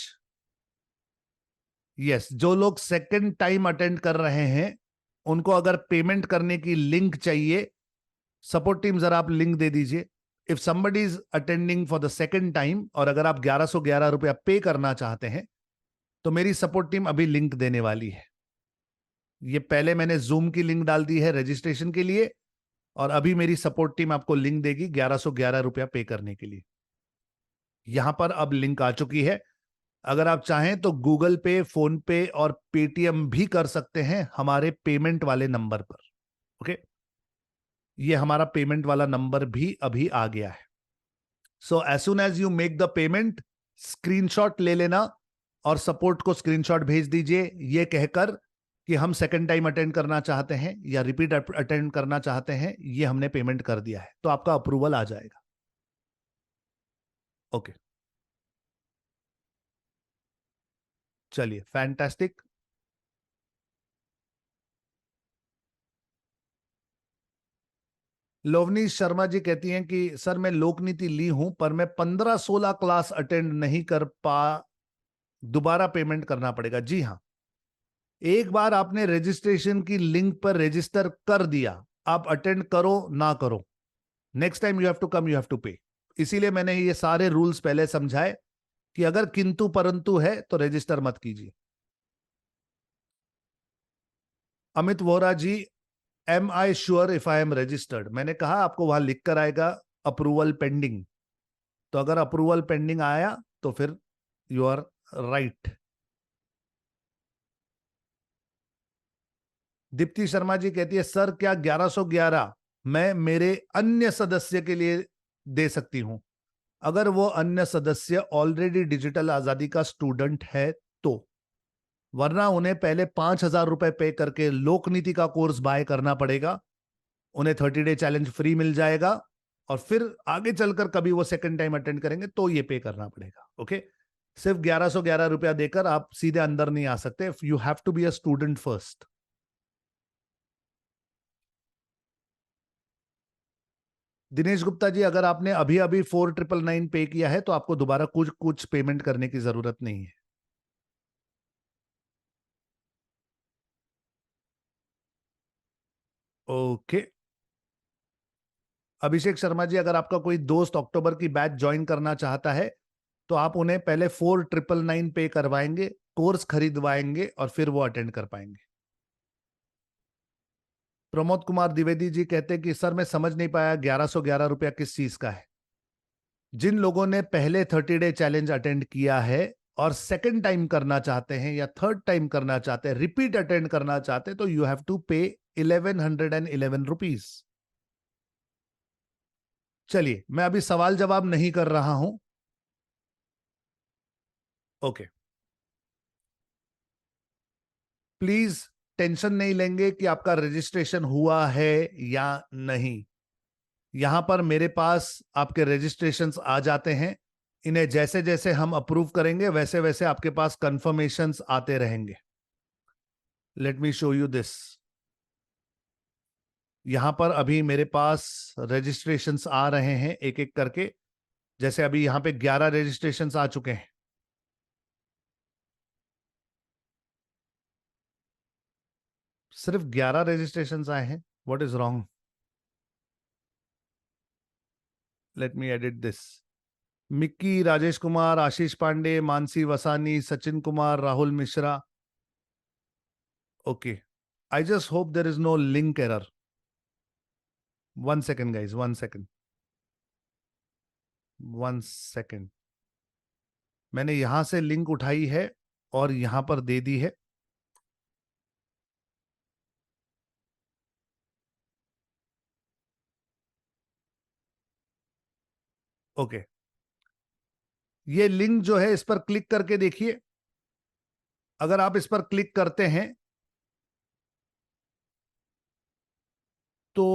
यस। जो लोग सेकंड टाइम अटेंड कर रहे हैं उनको अगर पेमेंट करने की लिंक चाहिए, सपोर्ट टीम जरा आप लिंक दे दीजिए। If somebody is attending for the second time और अगर आप 1111 रुपया पे करना चाहते हैं तो मेरी सपोर्ट टीम अभी लिंक देने वाली है। ये पहले मैंने जूम की लिंक डाल दी है रजिस्ट्रेशन के लिए, और अभी मेरी सपोर्ट टीम आपको लिंक देगी 1111 रुपया पे करने के लिए। यहां पर अब लिंक आ चुकी है। अगर आप चाहें तो गूगल पे, फोन पे और पेटीएम भी कर सकते हैं हमारे पेमेंट वाले नंबर पर। ओके, ये हमारा पेमेंट वाला नंबर भी अभी आ गया है। So as soon as you make the payment, screenshot ले लेना और सपोर्ट को स्क्रीनशॉट भेज दीजिए ये कहकर कि हम सेकंड टाइम अटेंड करना चाहते हैं या रिपीट अटेंड करना चाहते हैं, ये हमने पेमेंट कर दिया है, तो आपका अप्रूवल आ जाएगा। ओके, चलिए, फैंटास्टिक। लोवनी शर्मा जी कहती हैं कि सर मैं लोकनीति ली हूं पर मैं 15-16 क्लास अटेंड नहीं कर पा, दोबारा पेमेंट करना पड़ेगा? जी हाँ, एक बार आपने रजिस्ट्रेशन की लिंक पर रजिस्टर कर दिया, आप अटेंड करो ना करो, next time you have to come, you have to pay. इसीलिए मैंने ये सारे रूल्स पहले समझाए कि अगर किंतु परंतु है तो रजिस्टर मत कीजिए। Amit Vora ji, am I sure if I am registered? मैंने कहा आपको वहां लिख कर आएगा अप्रूवल पेंडिंग, तो अगर अप्रूवल पेंडिंग आया तो फिर you are right. Deepti Sharma ji कहती है सर क्या 1111 मैं मेरे अन्य सदस्य के लिए दे सकती हूं अगर वो अन्य सदस्य ऑलरेडी डिजिटल आजादी का स्टूडेंट है तो, वरना उन्हें पहले 5,000 रुपए पे करके लोकनीति का कोर्स बाय करना पड़ेगा, उन्हें 30 डे चैलेंज फ्री मिल जाएगा और फिर आगे चलकर कभी वो सेकंड टाइम अटेंड करेंगे तो ये पे करना पड़ेगा। ओके, सिर्फ 1111 रुपया देकर आप सीधे अंदर नहीं आ सकते, you have to be a student first. Dinesh Gupta ji, अगर आपने अभी अभी 4,999 पे किया है तो आपको दोबारा कुछ कुछ पेमेंट करने की जरूरत नहीं है। ओके, अभिषेक शर्मा जी, अगर आपका कोई दोस्त अक्टूबर की बैच ज्वाइन करना चाहता है तो आप उन्हें पहले 4,999 पे करवाएंगे, कोर्स खरीदवाएंगे और फिर वो अटेंड कर पाएंगे। प्रमोद कुमार द्विवेदी जी कहते हैं कि सर मैं समझ नहीं पाया 1111 रुपया किस चीज का है। जिन लोगों ने पहले 30 डे चैलेंज अटेंड किया है और सेकंड टाइम करना चाहते हैं या थर्ड टाइम करना चाहते हैं, रिपीट अटेंड करना चाहते हैं, तो यू हैव टू पे 1,111 रुपीज। चलिए, मैं अभी सवाल जवाब नहीं कर रहा हूं। ओके, प्लीज टेंशन नहीं लेंगे कि आपका रजिस्ट्रेशन हुआ है या नहीं। यहां पर मेरे पास आपके रजिस्ट्रेशंस आ जाते हैं, इन्हें जैसे जैसे हम अप्रूव करेंगे वैसे वैसे आपके पास कंफर्मेशंस आते रहेंगे। Let me show you this. यहां पर अभी मेरे पास रजिस्ट्रेशंस आ रहे हैं एक एक करके, जैसे अभी यहां पे 11 रजिस्ट्रेशंस आ चुके हैं। सिर्फ 11 रजिस्ट्रेशंस आए हैं, what is wrong? Let me edit this. Mickey, Rajesh Kumar, Ashish Pandey, Mansi Vasani, Sachin Kumar, Rahul Mishra. Okay, I just hope there is no link error. One second guys, one second, one second. मैंने यहां से लिंक उठाई है और यहां पर दे दी है। ओके, ये लिंक जो है इस पर क्लिक करके देखिए। अगर आप इस पर क्लिक करते हैं तो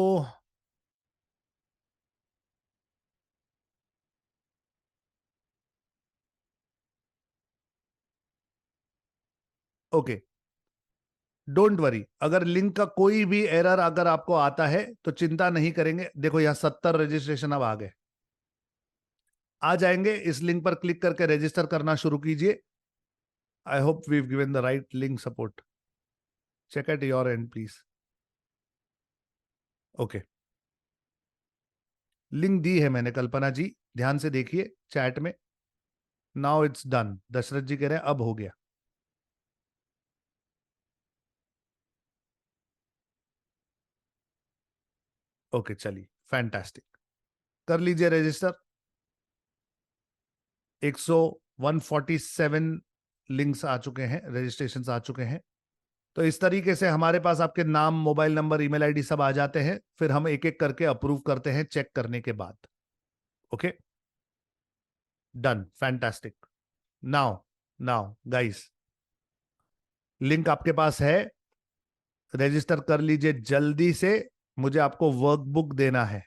ओके, डोंट वरी, अगर लिंक का कोई भी एरर अगर आपको आता है तो चिंता नहीं करेंगे। देखो यहां 70 रजिस्ट्रेशन अब आ गए, आ जाएंगे। इस लिंक पर क्लिक करके रजिस्टर करना शुरू कीजिए। I hope we given the right link support. Check at your end please. Okay, link दी है मैंने, कल्पना जी ध्यान से देखिए चैट में। Now it's done. Dashrath ji कह रहे हैं अब हो गया। ओके चलिए, फैंटास्टिक, कर लीजिए रजिस्टर। 147 लिंक्स आ चुके हैं, रजिस्ट्रेशन आ चुके हैं। तो इस तरीके से हमारे पास आपके नाम, मोबाइल नंबर, ईमेल आईडी सब आ जाते हैं, फिर हम एक एक करके अप्रूव करते हैं चेक करने के बाद। Okay, done, fantastic. Now, now guys, link आपके पास है, रजिस्टर कर लीजिए जल्दी से। मुझे आपको वर्कबुक देना है।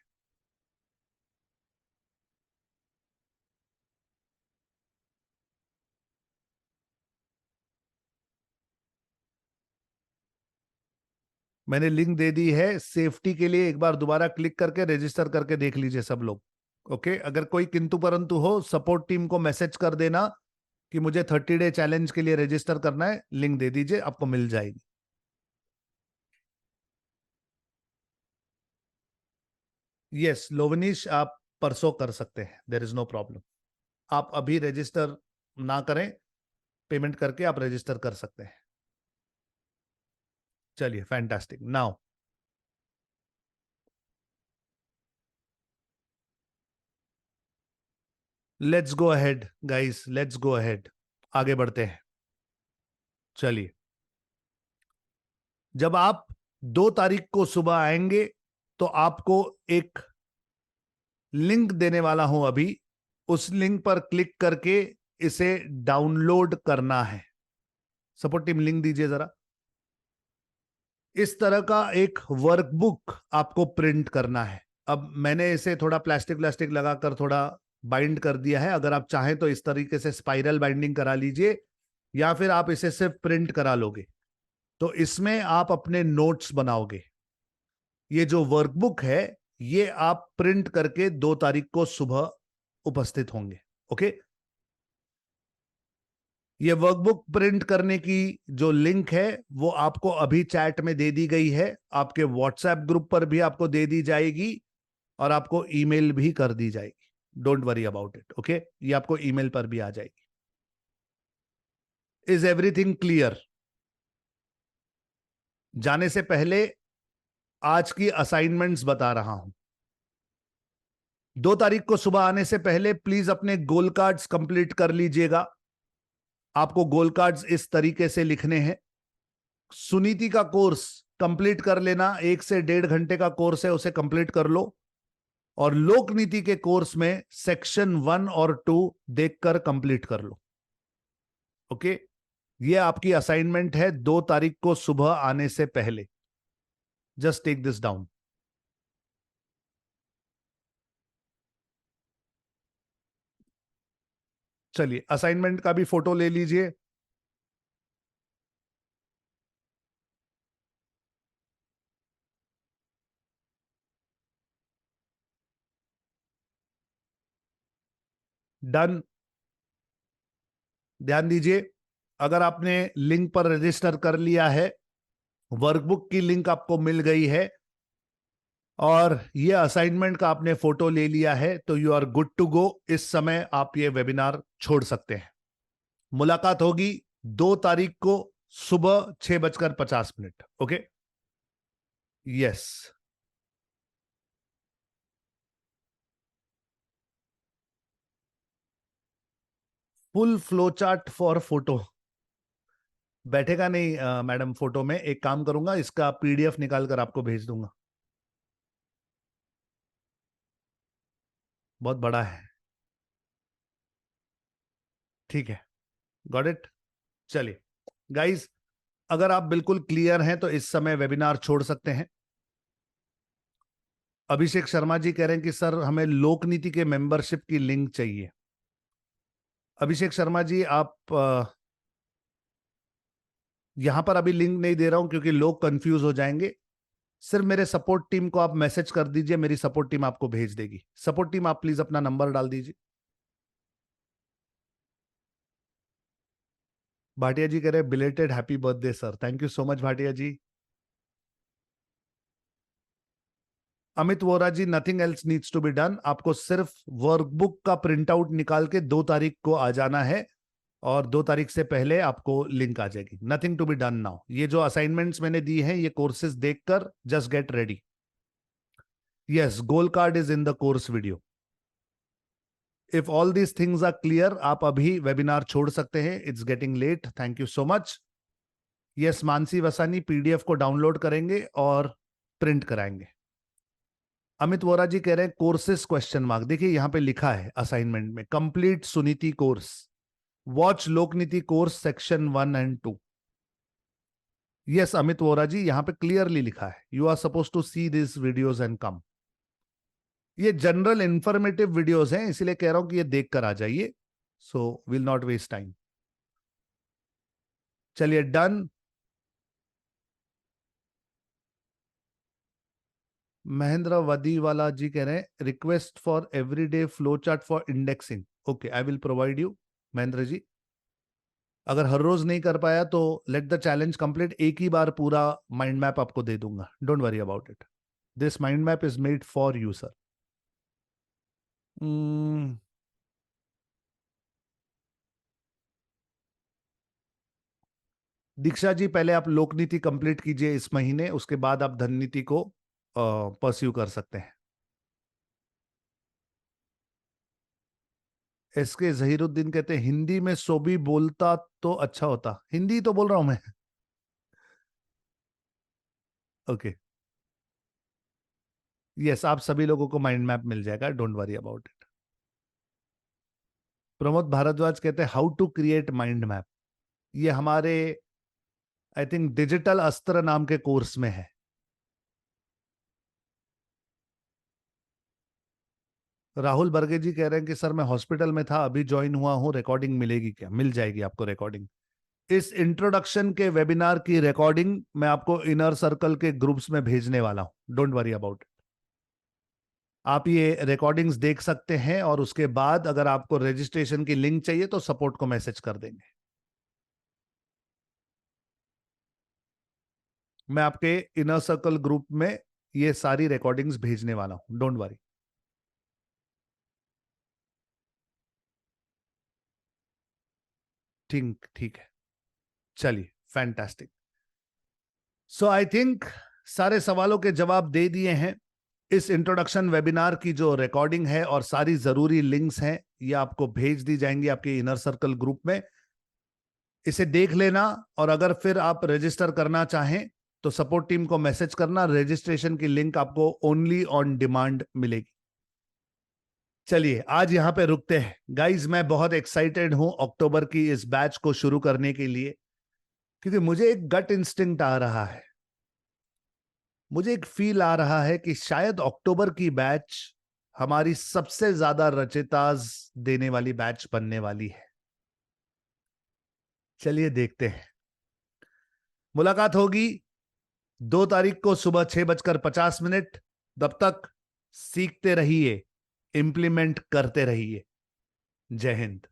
मैंने लिंक दे दी है, सेफ्टी के लिए एक बार दोबारा क्लिक करके रजिस्टर करके देख लीजिए सब लोग। ओके, अगर कोई किंतु परंतु हो सपोर्ट टीम को मैसेज कर देना कि मुझे 30 डे चैलेंज के लिए रजिस्टर करना है, लिंक दे दीजिए, आपको मिल जाएगी। यस लोवनीश, आप परसों कर सकते हैं, देर इज नो प्रॉब्लम। आप अभी रजिस्टर ना करें, पेमेंट करके आप रजिस्टर कर सकते हैं। चलिए, fantastic. Now let's go ahead guys, let's go ahead, आगे बढ़ते हैं। चलिए, जब आप 2 तारीख को सुबह आएंगे तो आपको एक लिंक देने वाला हूं अभी, उस लिंक पर क्लिक करके इसे डाउनलोड करना है। सपोर्ट टीम लिंक दीजिए जरा। इस तरह का एक वर्कबुक आपको प्रिंट करना है। अब मैंने इसे थोड़ा प्लास्टिक प्लास्टिक लगाकर थोड़ा बाइंड कर दिया है। अगर आप चाहें तो इस तरीके से स्पाइरल बाइंडिंग करा लीजिए, या फिर आप इसे सिर्फ प्रिंट करा लोगे। तो इसमें आप अपने नोट्स बनाओगे। ये जो वर्कबुक है ये आप प्रिंट करके 2 तारीख को सुबह उपस्थित होंगे। ओके, ये वर्कबुक प्रिंट करने की जो लिंक है वो आपको अभी चैट में दे दी गई है, आपके व्हाट्सएप ग्रुप पर भी आपको दे दी जाएगी और आपको ईमेल भी कर दी जाएगी। Don't worry about it. Okay, ये आपको ईमेल पर भी आ जाएगी। Is everything clear? जाने से पहले आज की असाइनमेंट्स बता रहा हूं। 2 तारीख को सुबह आने से पहले प्लीज अपने गोल कार्ड्स कंप्लीट कर लीजिएगा। आपको गोल कार्ड्स इस तरीके से लिखने हैं। सुनीति का कोर्स कंप्लीट कर लेना, 1 से 1.5 घंटे का कोर्स है, उसे कंप्लीट कर लो। और लोक नीति के कोर्स में सेक्शन 1 और 2 देखकर कंप्लीट कर लो। ओके, ये आपकी असाइनमेंट है 2 तारीख को सुबह आने से पहले। Just take this down. चलिए, असाइनमेंट का भी फोटो ले लीजिए। डन। ध्यान दीजिए, अगर आपने लिंक पर रजिस्टर कर लिया है, वर्कबुक की लिंक आपको मिल गई है और ये असाइनमेंट का आपने फोटो ले लिया है, तो you are good to go. इस समय आप ये वेबिनार छोड़ सकते हैं। मुलाकात होगी 2 तारीख को सुबह 6:50। Okay, yes. Full flow chart for photo बैठेगा नहीं मैडम। फोटो में एक काम करूंगा, इसका पीडीएफ निकाल कर आपको भेज दूंगा। बहुत बड़ा है। ठीक है, गॉट इट। चलिए गाइस, अगर आप बिल्कुल क्लियर हैं तो इस समय वेबिनार छोड़ सकते हैं। अभिषेक शर्मा जी कह रहे हैं कि सर हमें लोकनीति के मेंबरशिप की लिंक चाहिए। अभिषेक शर्मा जी, आप यहां पर अभी लिंक नहीं दे रहा हूं क्योंकि लोग कंफ्यूज हो जाएंगे। सिर्फ मेरे सपोर्ट टीम को आप मैसेज कर दीजिए, मेरी सपोर्ट टीम आपको भेज देगी। सपोर्ट टीम, आप प्लीज अपना नंबर डाल दीजिए। भाटिया जी कह रहे हैं belated happy birthday sir. Thank you so much Bhatia ji. Amit Vora ji, nothing else needs to be done. आपको सिर्फ वर्कबुक का प्रिंट आउट निकाल के 2 तारीख को आ जाना है और 2 तारीख से पहले आपको लिंक आ जाएगी। Nothing to be done now. ये जो असाइनमेंट्स मैंने दी हैं ये कोर्सेज देखकर just get ready. Yes, goal card is in the course video. If all these things are clear, आप अभी वेबिनार छोड़ सकते हैं। It's getting late. Thank you so much. Yes, Mansi Vasani, PDF को डाउनलोड करेंगे और प्रिंट कराएंगे। अमित वोरा जी कह रहे हैं कोर्सेस क्वेश्चन मार्क। देखिए यहां पे लिखा है असाइनमेंट में, complete Suniti course, watch Lokniti course section 1 and 2। Yes Amit Vora ji, यहां पे क्लियरली लिखा है you are suppose to see this videos and come. ये जनरल इंफॉर्मेटिव वीडियोस हैं, इसलिए कह रहा हूं कि ये देख कर आ जाइए। So will not waste time. चलिए डन। महेंद्र वदीवाला जी कह रहे हैं request for everyday flow chart for indexing. Okay, I will provide you Mahendra ji. अगर हर रोज नहीं कर पाया तो लेट द चैलेंज कंप्लीट, एक ही बार पूरा माइंड मैप आपको दे दूंगा। Don't worry about it. This mind map is made for you sir. Diksha ji, पहले आप लोकनीति कंप्लीट कीजिए इस महीने, उसके बाद आप धन नीति को परस्यू कर सकते हैं। एसके जहीरुद्दीन कहते हैं हिंदी में सोबी बोलता तो अच्छा होता। हिंदी तो बोल रहा हूं मैं। ओके, यस, आप सभी लोगों को माइंड मैप मिल जाएगा, don't worry about it. Pramod Bhardwaj कहते हैं how to create mind map, ये हमारे आई थिंक डिजिटल अस्त्र नाम के कोर्स में है। राहुल बर्गे जी कह रहे हैं कि सर मैं हॉस्पिटल में था, अभी ज्वाइन हुआ हूं, रिकॉर्डिंग मिलेगी क्या? मिल जाएगी आपको रिकॉर्डिंग। इस इंट्रोडक्शन के वेबिनार की रिकॉर्डिंग मैं आपको इनर सर्कल के ग्रुप्स में भेजने वाला हूं, डोंट वरी अबाउट इट। आप ये रिकॉर्डिंग्स देख सकते हैं और उसके बाद अगर आपको रजिस्ट्रेशन की लिंक चाहिए तो सपोर्ट को मैसेज कर देंगे। मैं आपके इनर सर्कल ग्रुप में ये सारी रिकॉर्डिंग्स भेजने वाला हूं, डोंट वरी। ठीक ठीक है, चलिए, फैंटास्टिक। सो आई थिंक सारे सवालों के जवाब दे दिए हैं। इस इंट्रोडक्शन वेबिनार की जो रिकॉर्डिंग है और सारी जरूरी लिंक्स हैं, ये आपको भेज दी जाएंगी आपके इनर सर्कल ग्रुप में। इसे देख लेना, और अगर फिर आप रजिस्टर करना चाहें तो सपोर्ट टीम को मैसेज करना, रजिस्ट्रेशन की लिंक आपको ओनली ऑन डिमांड मिलेगी। चलिए, आज यहां पे रुकते हैं गाइज। मैं बहुत एक्साइटेड हूं अक्टूबर की इस बैच को शुरू करने के लिए, क्योंकि मुझे एक गट इंस्टिंक्ट आ रहा है, मुझे एक फील आ रहा है कि शायद अक्टूबर की बैच हमारी सबसे ज्यादा रचिताज देने वाली बैच बनने वाली है। चलिए देखते हैं। मुलाकात होगी 2 तारीख को सुबह 6:50। तब तक सीखते रहिए, इंप्लीमेंट करते रहिए। जय हिंद।